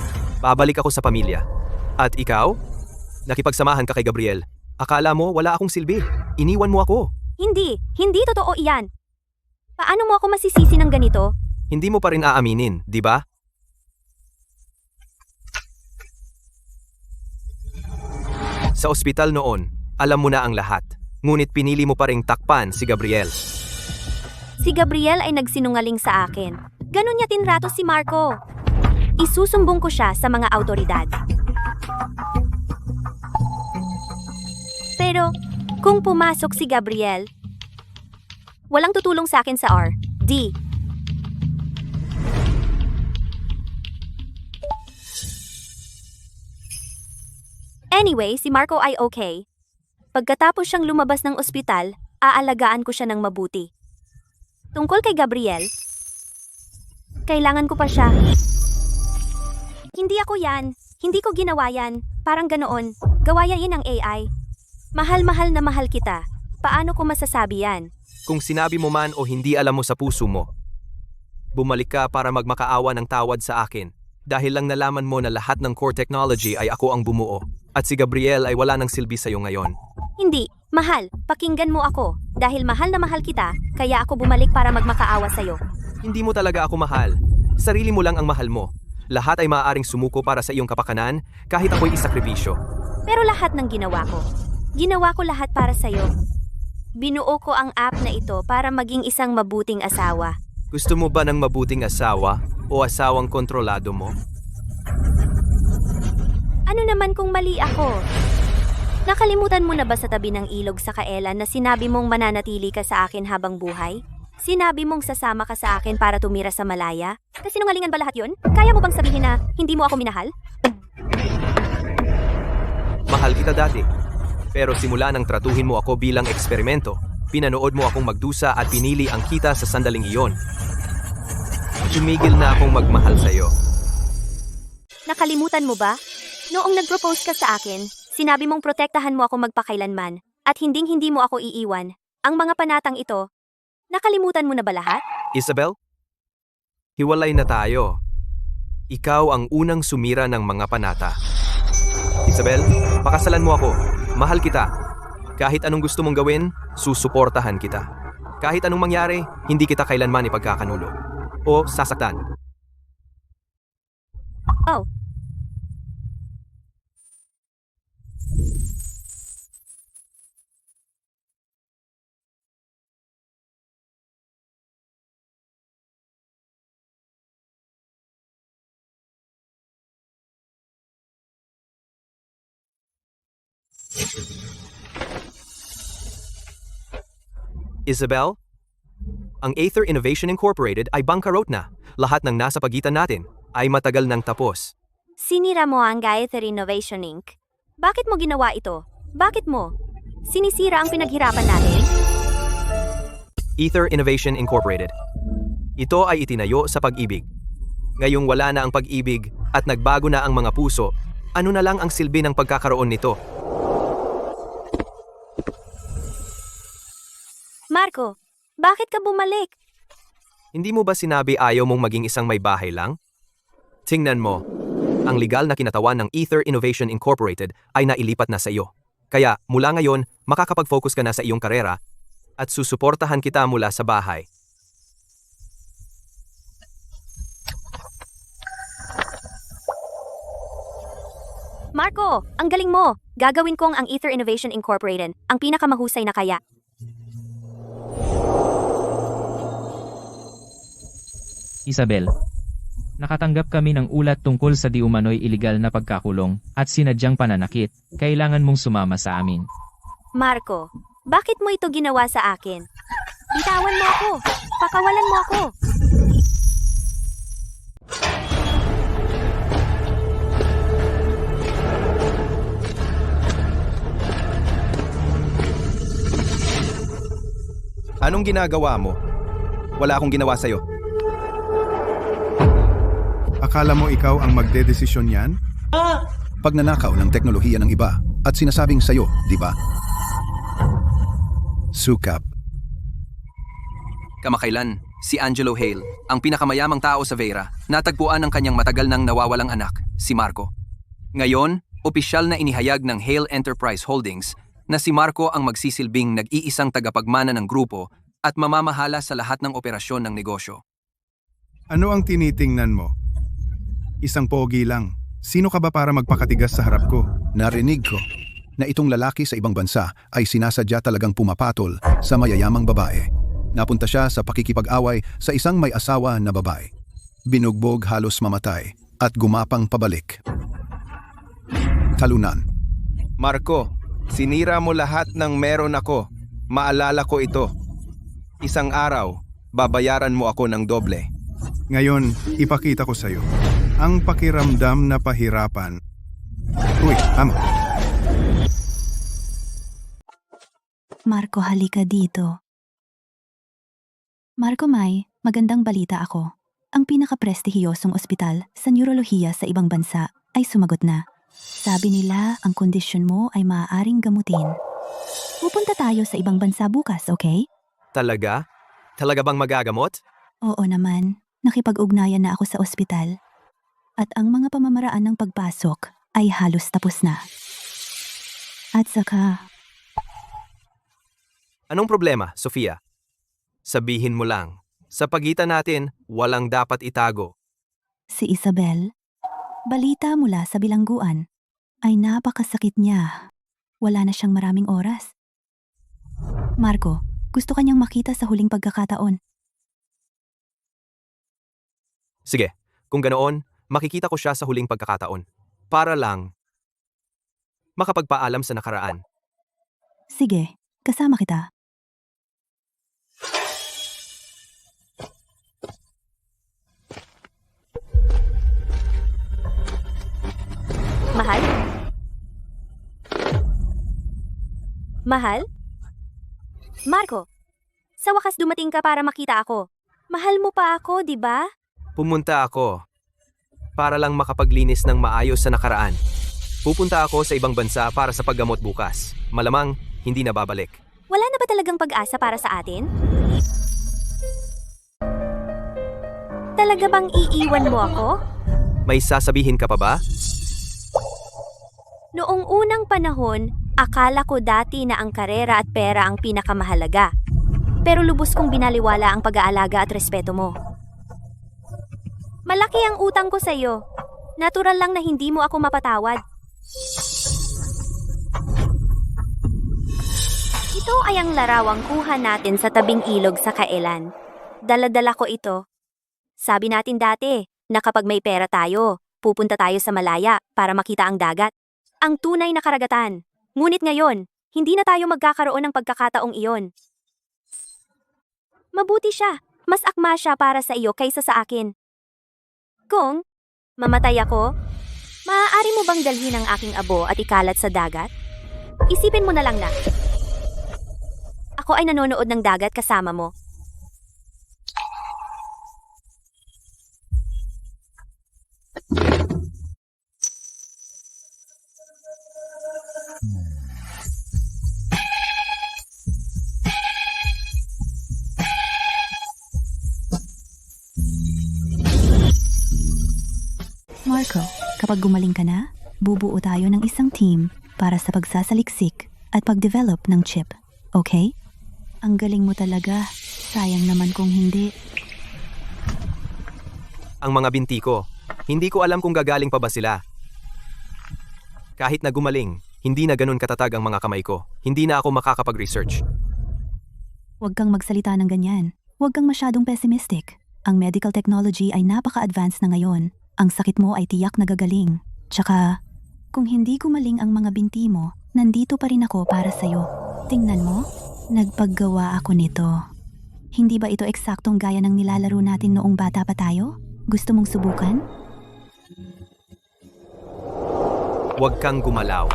Babalik ako sa pamilya. At ikaw? Nakipagsamahan ka kay Gabriel. Akala mo wala akong silbi. Iniwan mo ako. Hindi totoo iyan. Paano mo ako masisisi ng ganito? Hindi mo pa rin aaminin, di ba? Sa ospital noon, alam mo na ang lahat. Ngunit pinili mo pa ring takpan si Gabriel. Si Gabriel ay nagsinungaling sa akin. Ganon niya tinrato si Marco. Isusumbong ko siya sa mga autoridad. Pero, kung pumasok si Gabriel, walang tutulong sa akin sa R. D. Anyway, si Marco ay okay. Pagkatapos siyang lumabas ng ospital, aalagaan ko siya ng mabuti. Tungkol kay Gabriel, kailangan ko pa siya. Hindi ako yan. Hindi ko ginawa yan. Parang ganoon. Gawa yan ng AI. Mahal-mahal na mahal kita. Paano ko masasabi yan? Kung sinabi mo man o hindi alam mo sa puso mo, bumalik ka para magmakaawa ng tawad sa akin. Dahil lang nalaman mo na lahat ng core technology ay ako ang bumuo. At si Gabriel ay wala ng silbi sa'yo ngayon. Hindi. Mahal, pakinggan mo ako. Dahil mahal na mahal kita, kaya ako bumalik para magmakaawa sa'yo. Hindi mo talaga ako mahal. Sarili mo lang ang mahal mo. Lahat ay maaaring sumuko para sa iyong kapakanan kahit ako'y isakripisyo. Pero lahat ng ginawa ko lahat para sa'yo. Binuo ko ang app na ito para maging isang mabuting asawa. Gusto mo ba ng mabuting asawa o asawang kontrolado mo? Ano naman kung mali ako? Nakalimutan mo na ba sa tabi ng ilog sa Kaelan na sinabi mong mananatili ka sa akin habang buhay? Sinabi mong sasama ka sa akin para tumira sa Malaya? Kasinungalingan ba lahat yun? Kaya mo bang sabihin na hindi mo ako minahal? Mahal kita dati. Pero simula nang tratuhin mo ako bilang eksperimento, pinanood mo akong magdusa at pinili ang kita sa sandaling iyon. Tumigil na akong magmahal sa'yo. Nakalimutan mo ba? Noong nag-propose ka sa akin, sinabi mong protektahan mo ako magpakailanman at hinding-hindi mo ako iiwan. Ang mga panatang ito, nakalimutan mo na ba lahat? Isabel? Hiwalay na tayo. Ikaw ang unang sumira ng mga panata. Isabel, pakasalan mo ako. Mahal kita. Kahit anong gusto mong gawin, susuportahan kita. Kahit anong mangyari, hindi kita kailanman ipagkakanulo o sasaktan. Oh. Isabel, ang Aether Innovation Incorporated ay bangkarot na. Lahat ng nasa pagitan natin ay matagal nang tapos. Sinira mo ang Aether Innovation Inc. Bakit mo ginawa ito? Bakit mo? Sinisira ang pinaghirapan natin? Aether Innovation Incorporated. Ito ay itinayo sa pag-ibig. Ngayong wala na ang pag-ibig at nagbago na ang mga puso, Ano na lang ang silbi ng pagkakaroon nito? Marco, bakit ka bumalik? Hindi mo ba sinabi ayaw mong maging isang may bahay lang? Tingnan mo, ang legal na kinatawan ng Ether Innovation Incorporated ay nailipat na sa iyo. Kaya mula ngayon, makakapag-focus ka na sa iyong karera at susuportahan kita mula sa bahay. Marco, ang galing mo! Gagawin kong ang Ether Innovation Incorporated, ang pinakamahusay na kaya. Isabel, nakatanggap kami ng ulat tungkol sa di umano'y iligal na pagkakulong at sinadyang pananakit. Kailangan mong sumama sa amin. Marco, bakit mo ito ginawa sa akin? Bitawan mo ako! Pakawalan mo ako! Anong ginagawa mo? Wala akong ginawa sa'yo. Akala mo ikaw ang magdedesisyon yan? Pagnanakaw ng teknolohiya ng iba at sinasabing sayo, di ba? Sukap. Kamakailan, si Angelo Hale, ang pinakamayamang tao sa Vera, natagpuan ng kanyang matagal nang nawawalang anak, si Marco. Ngayon, opisyal na inihayag ng Hale Enterprise Holdings na si Marco ang magsisilbing nag-iisang tagapagmana ng grupo at mamamahala sa lahat ng operasyon ng negosyo. Ano ang tinitingnan mo? Isang pogi lang. Sino ka ba para magpakatigas sa harap ko? Narinig ko na itong lalaki sa ibang bansa ay sinasadya talagang pumapatol sa mayayamang babae. Napunta siya sa pakikipag-away sa isang may asawa na babae. Binugbog halos mamatay at gumapang pabalik. Talunan. Marco, sinira mo lahat ng meron ako. Maalala ko ito. Isang araw, babayaran mo ako ng doble. Ngayon, ipakita ko sa'yo. Ang pakiramdam na pahirapan. Uy, tama. Marco, halika dito. Marco May, magandang balita ako. Ang pinaka-prestihiyosong ospital sa neurolohiya sa ibang bansa ay sumagot na. Sabi nila ang kondisyon mo ay maaaring gamutin. Pupunta tayo sa ibang bansa bukas, okay? Talaga? Talaga bang magagamot? Oo naman. Nakipag-ugnayan na ako sa ospital. At ang mga pamamaraan ng pagpasok ay halos tapos na. At saka, Anong problema, Sofia? Sabihin mo lang. Sa pagitan natin, walang dapat itago. si Isabel, balita mula sa bilangguan, ay napakasakit niya. Wala na siyang maraming oras. Marco, gusto kanyang makita sa huling pagkakataon. Sige, kung ganoon, makikita ko siya sa huling pagkakataon. Para lang makapagpaalam sa nakaraan. Sige, kasama kita. Mahal? Mahal? Marco, sa wakas dumating ka para makita ako. Mahal mo pa ako, di ba? Pumunta ako para lang makapaglinis ng maayos sa nakaraan. Pupunta ako sa ibang bansa para sa paggamot bukas. Malamang, hindi na babalik. Wala na ba talagang pag-asa para sa atin? Talaga bang iiwan mo ako? May sasabihin ka pa ba? Noong unang panahon, akala ko dati na ang karera at pera ang pinakamahalaga. Pero lubos kong binaliwala ang pag-aalaga at respeto mo. Malaki ang utang ko sa iyo. Natural lang na hindi mo ako mapatawad. Ito ay ang larawang kuha natin sa tabing ilog sa Kailan. Dala-dala ko ito. Sabi natin dati na kapag may pera tayo, pupunta tayo sa Malaya para makita ang dagat. Ang tunay na karagatan. Ngunit ngayon, hindi na tayo magkakaroon ng pagkakataong iyon. Mabuti siya. Mas akma siya para sa iyo kaysa sa akin. Kung mamatay ako, maaari mo bang dalhin ang aking abo at ikalat sa dagat? Isipin mo na lang na. Ako ay nanonood ng dagat kasama mo. Kapag gumaling ka na, bubuo tayo ng isang team para sa pagsasaliksik at pag-develop ng chip. Okay? Ang galing mo talaga. Sayang naman kung hindi. Ang mga binti ko, hindi ko alam kung gagaling pa ba sila. Kahit na gumaling, hindi na ganun katatag ang mga kamay ko. Hindi na ako makakapag-research. Huwag kang magsalita ng ganyan. Huwag kang masyadong pessimistic. Ang medical technology ay napaka-advanced na ngayon. Ang sakit mo ay tiyak na gagaling. Tsaka, kung hindi gumaling ang mga binti mo, nandito pa rin ako para sa'yo. Tingnan mo, nagpaggawa ako nito. Hindi ba ito eksaktong gaya ng nilalaro natin noong bata pa tayo? Gusto mong subukan? Huwag kang gumalaw.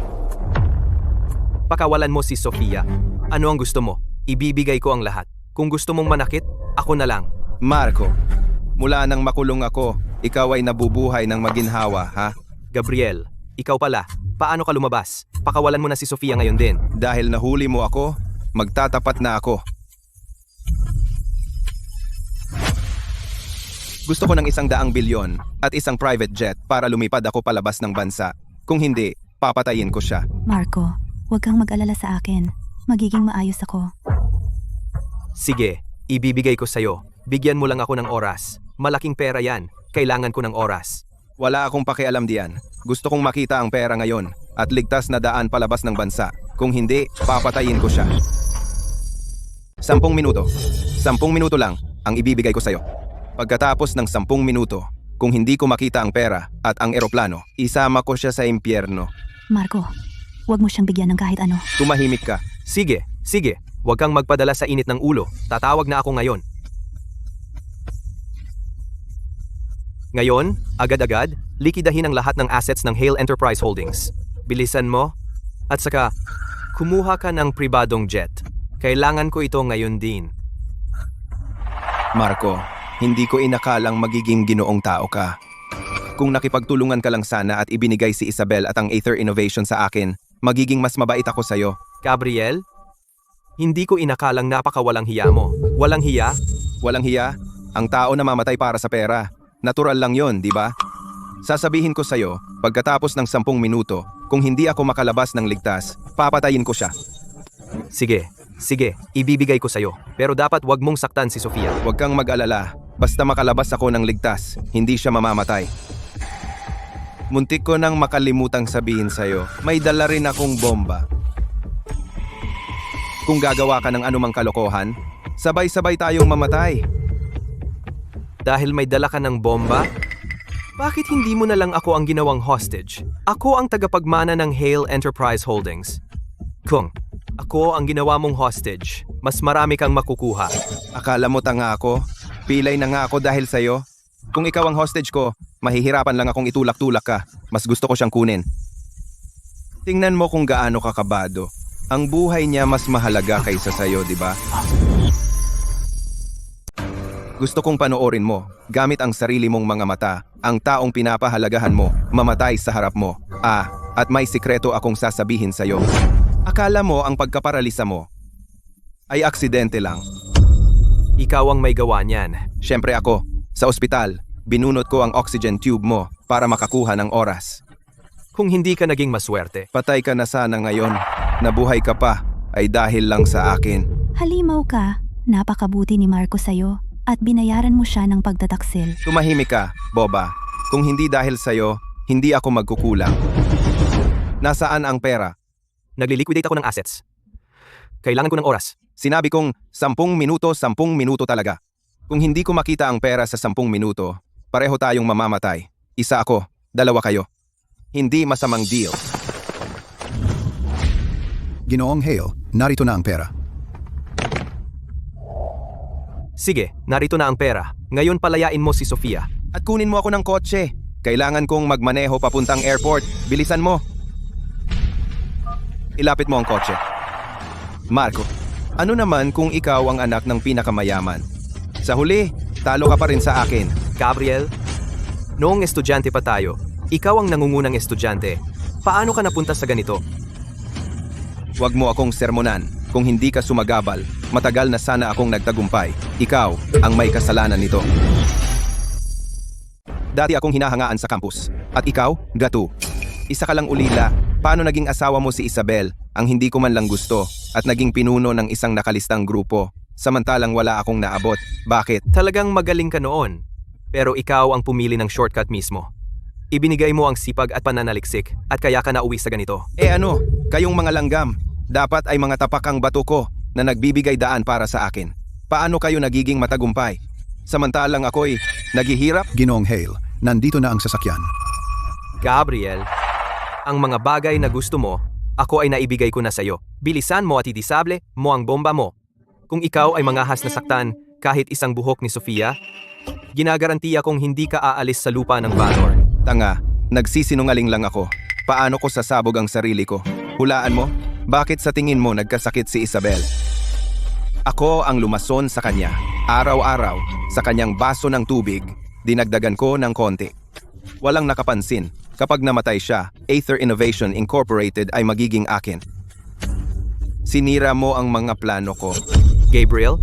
Pakawalan mo si Sofia. Ano ang gusto mo? Ibibigay ko ang lahat. Kung gusto mong manakit, ako na lang. Marco, mula nang makulong ako, ikaw ay nabubuhay ng maginhawa, ha? Gabriel, ikaw pala. Paano ka lumabas? Pakawalan mo na si Sofia ngayon din. Dahil nahuli mo ako, magtatapat na ako. Gusto ko ng 100 bilyon at isang private jet para lumipad ako palabas ng bansa. Kung hindi, papatayin ko siya. Marco, huwag kang mag-alala sa akin. Magiging maayos ako. Sige, ibibigay ko sa'yo. Bigyan mo lang ako ng oras. Malaking pera yan. Kailangan ko ng oras. Wala akong pakialam diyan. Gusto kong makita ang pera ngayon at ligtas na daan palabas ng bansa. Kung hindi, papatayin ko siya. 10 minuto. 10 minuto lang ang ibibigay ko sa'yo. Pagkatapos ng 10 minuto, kung hindi ko makita ang pera at ang eroplano, isama ko siya sa impyerno. Marco, huwag mo siyang bigyan ng kahit ano. Tumahimik ka. Sige, sige. Huwag kang magpadala sa init ng ulo. Tatawag na ako ngayon. Ngayon, agad-agad, likidahin ang lahat ng assets ng Hale Enterprise Holdings. Bilisan mo. At saka, kumuha ka ng pribadong jet. Kailangan ko ito ngayon din. Marco, hindi ko inakalang magiging ginoong tao ka. Kung nakipagtulungan ka lang sana at ibinigay si Isabel at ang Aether Innovation sa akin, magiging mas mabait ako sa'yo. Gabriel, hindi ko inakalang napakawalang hiya mo. Walang hiya? Walang hiya? Ang tao namamatay para sa pera. Natural lang yon, di ba? Sasabihin ko sa'yo, pagkatapos ng 10 minuto, kung hindi ako makalabas ng ligtas, papatayin ko siya. Sige, sige, ibibigay ko sa'yo. Pero dapat wag mong saktan si Sofia. Huwag kang mag-alala. Basta makalabas ako ng ligtas, hindi siya mamamatay. Muntik ko nang makalimutang sabihin sa'yo, may dala rin akong bomba. Kung gagawa ka ng anumang kalokohan, sabay-sabay tayong mamatay. Dahil may dala ka ng bomba? Bakit hindi mo na lang ako ang ginawang hostage? Ako ang tagapagmana ng Hale Enterprise Holdings. Kung ako ang ginawa mong hostage, mas marami kang makukuha. Akala mo tanga ako? Pilay na nga ako dahil sa'yo. Kung ikaw ang hostage ko, mahihirapan lang akong itulak-tulak ka. Mas gusto ko siyang kunin. Tingnan mo kung gaano kakabado. Ang buhay niya mas mahalaga kaysa sa'yo, di ba? Gusto kong panoorin mo, gamit ang sarili mong mga mata, ang taong pinapahalagahan mo, mamatay sa harap mo. At may sikreto akong sasabihin sa'yo. Akala mo ang pagkaparalisa mo ay aksidente lang. Ikaw ang may gawa niyan. Siyempre ako, sa ospital, binunot ko ang oxygen tube mo para makakuha ng oras. Kung hindi ka naging maswerte, patay ka na sana ngayon. Nabuhay ka pa ay dahil lang sa akin. Halimaw ka. Napakabuti ni Marco sa'yo at binayaran mo siya ng pagtataksil. Tumahimik ka, boba. Kung hindi dahil sa'yo, hindi ako magkukulang. Nasaan ang pera? Nagliliquidate ako ng assets. Kailangan ko ng oras. Sinabi kong 10 minuto talaga. Kung hindi ko makita ang pera sa 10 minuto, pareho tayong mamamatay. Isa ako, 2 kayo. Hindi masamang deal. Ginoong Hale, narito na ang pera. Sige, narito na ang pera. Ngayon palayain mo si Sofia. At kunin mo ako ng kotse. Kailangan kong magmaneho papuntang airport. Bilisan mo. Ilapit mo ang kotse. Marco, ano naman kung ikaw ang anak ng pinakamayaman? Sa huli, talo ka pa rin sa akin. Gabriel, noong estudyante pa tayo, ikaw ang nangungunang estudyante. Paano ka napunta sa ganito? Huwag mo akong sermonan. Kung hindi ka sumagabal, matagal na sana akong nagtagumpay. Ikaw ang may kasalanan nito. Dati akong hinahangaan sa campus. At ikaw, Gatu. Isa ka lang ulila. Paano naging asawa mo si Isabel, ang hindi ko man lang gusto, at naging pinuno ng isang nakalistang grupo, samantalang wala akong naabot? Bakit? Talagang magaling ka noon. Pero ikaw ang pumili ng shortcut mismo. Ibinigay mo ang sipag at pananaliksik at kaya ka nauwi sa ganito. Ano, kayong mga langgam, dapat ay mga tapakang bato ko na nagbibigay daan para sa akin. Paano kayo nagiging matagumpay? Samantalang ako'y naghihirap? Ginoong Hale, nandito na ang sasakyan. Gabriel, ang mga bagay na gusto mo, ako ay naibigay ko na sa'yo. Bilisan mo at idisable mo ang bomba mo. Kung ikaw ay mangahas na saktan kahit isang buhok ni Sofia, ginagarantiya kong hindi ka aalis sa lupa ng Valor. Tanga, nagsisinungaling lang ako. Paano ko sasabog ang sarili ko? Hulaan mo, bakit sa tingin mo nagkasakit si Isabel? Ako ang lumason sa kanya. Araw-araw, sa kanyang baso ng tubig, dinagdagan ko ng konti. Walang nakapansin. Kapag namatay siya, Aether Innovation Incorporated ay magiging akin. Sinira mo ang mga plano ko. Gabriel,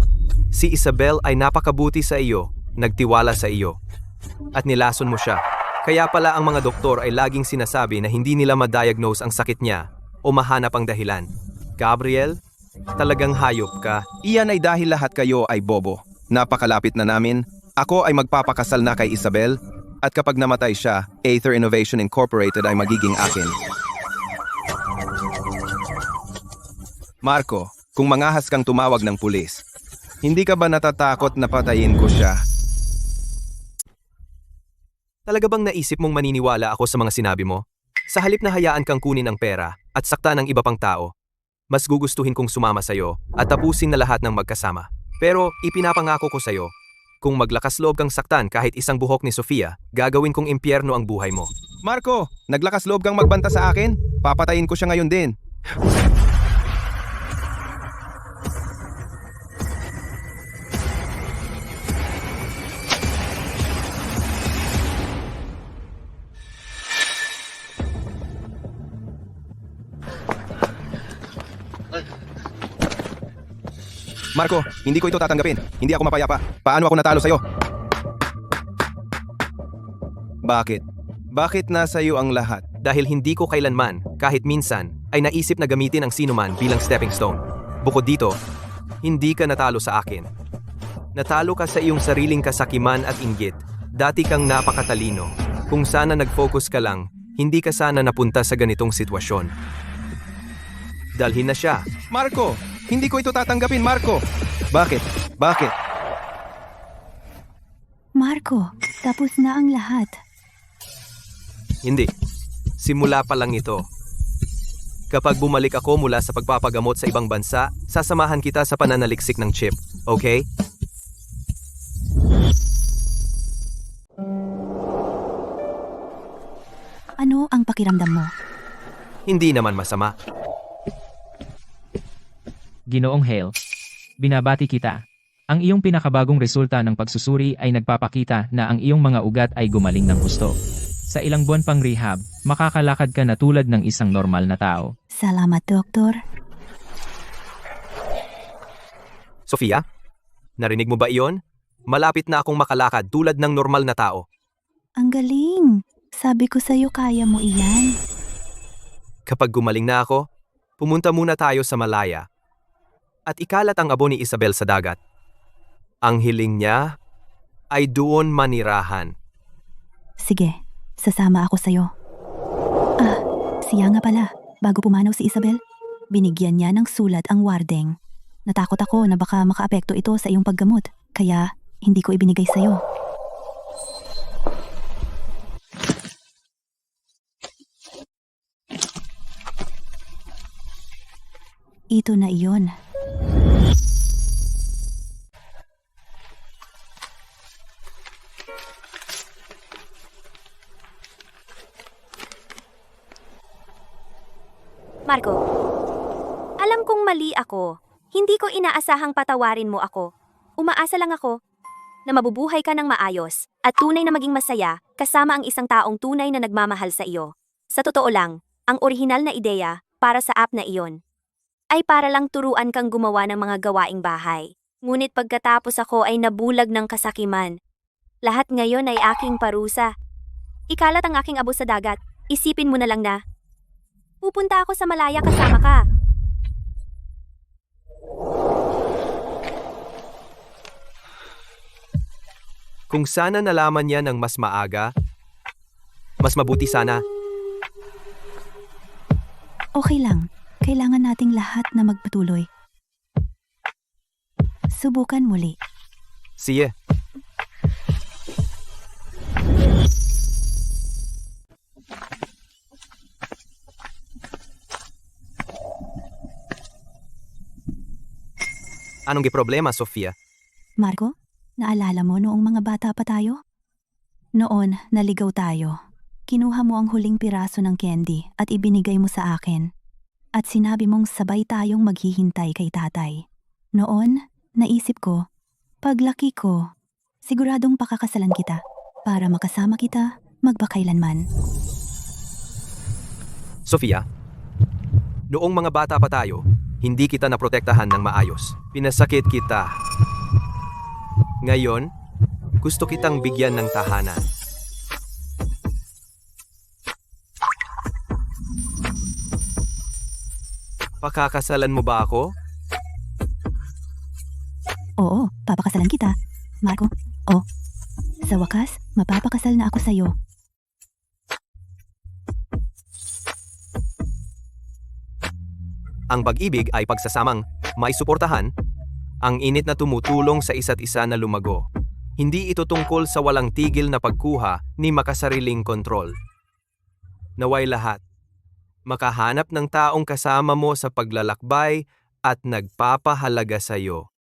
si Isabel ay napakabuti sa iyo, nagtiwala sa iyo, at nilason mo siya. Kaya pala ang mga doktor ay laging sinasabi na hindi nila ma-diagnose ang sakit niya o mahanap ang dahilan. Gabriel, talagang hayop ka. Iyan ay dahil lahat kayo ay bobo. Napakalapit na namin. Ako ay magpapakasal na kay Isabel. At kapag namatay siya, Aether Innovation Incorporated ay magiging akin. Marco, kung mangahas kang tumawag ng pulis, hindi ka ba natatakot na patayin ko siya? Talaga bang naisip mong maniniwala ako sa mga sinabi mo? Sa halip na hayaan kang kunin ang pera at sakta ng iba pang tao, mas gugustuhin kong sumama sa'yo at tapusin na lahat ng magkasama. Pero ipinapangako ko sa'yo, kung maglakas loob kang saktan kahit isang buhok ni Sofia, gagawin kong impyerno ang buhay mo. Marco, naglakas loob kang magbanta sa akin? Papatayin ko siya ngayon din. Marco, hindi ko ito tatanggapin. Hindi ako mapayapa. Paano ako natalo sa'yo? Bakit? Bakit nasa iyo ang lahat? Dahil hindi ko kailanman, kahit minsan, ay naisip na gamitin ang sinuman bilang stepping stone. Bukod dito, hindi ka natalo sa akin. Natalo ka sa iyong sariling kasakiman at inggit. Dati kang napakatalino. Kung sana nag-focus ka lang, hindi ka sana napunta sa ganitong sitwasyon. Dalhin na siya. Marco! Hindi ko ito tatanggapin, Marco! Bakit? Bakit? Marco, tapos na ang lahat. Hindi. Simula pa lang ito. Kapag bumalik ako mula sa pagpapagamot sa ibang bansa, sasamahan kita sa pananaliksik ng chip. Okay? Ano ang pakiramdam mo? Hindi naman masama. Ginoong Hale, binabati kita. Ang iyong pinakabagong resulta ng pagsusuri ay nagpapakita na ang iyong mga ugat ay gumaling ng husto. Sa ilang buwan pang rehab, makakalakad ka na tulad ng isang normal na tao. Salamat, Doktor. Sofia, narinig mo ba iyon? Malapit na akong makalakad tulad ng normal na tao. Ang galing! Sabi ko sa'yo kaya mo iyan. Kapag gumaling na ako, pumunta muna tayo sa Malaya at ikalat ang abo ni Isabel sa dagat. Ang hiling niya ay doon manirahan. Sige, sasama ako sa'yo. Siya nga pala, bago pumanaw si Isabel, binigyan niya ng sulat ang wardeng. Natakot ako na baka makaapekto ito sa iyong paggamot, kaya hindi ko ibinigay sa'yo. Ito na iyon. Marco, alam kong mali ako. Hindi ko inaasahang patawarin mo ako. Umaasa lang ako na mabubuhay ka ng maayos at tunay na maging masaya kasama ang isang taong tunay na nagmamahal sa iyo. Sa totoo lang, ang orihinal na ideya para sa app na iyon ay para lang turuan kang gumawa ng mga gawaing bahay. Ngunit pagkatapos ako ay nabulag ng kasakiman. Lahat ngayon ay aking parusa. Ikalat ang aking abo sa dagat. Isipin mo na lang na. Pupunta ako sa Malaya kasama ka. Kung sana nalaman niya ng mas maaga, mas mabuti sana. Okay lang. Kailangan nating lahat na magpatuloy. Subukan muli. Sige. Anong problema, Sofia? Marco, naalala mo noong mga bata pa tayo? Noon, naligaw tayo. Kinuha mo ang huling piraso ng candy at ibinigay mo sa akin. At sinabi mong sabay tayong maghihintay kay tatay. Noon, naisip ko, paglaki ko, siguradong pakakasalan kita para makasama kita magpakailanman. Sofia, noong mga bata pa tayo, hindi kita naprotektahan ng maayos. Pinasakit kita. Ngayon, gusto kitang bigyan ng tahanan. Pakakasalan mo ba ako? Oo, papakasalan kita. Marco, sa wakas, mapapakasal na ako sa'yo. Ang pag-ibig ay pagsasamang may suportahan, ang init na tumutulong sa isa't isa na lumago. Hindi ito tungkol sa walang tigil na pagkuha ni makasariling kontrol. Naway lahat, makahanap ng taong kasama mo sa paglalakbay at nagpapahalaga sa iyo.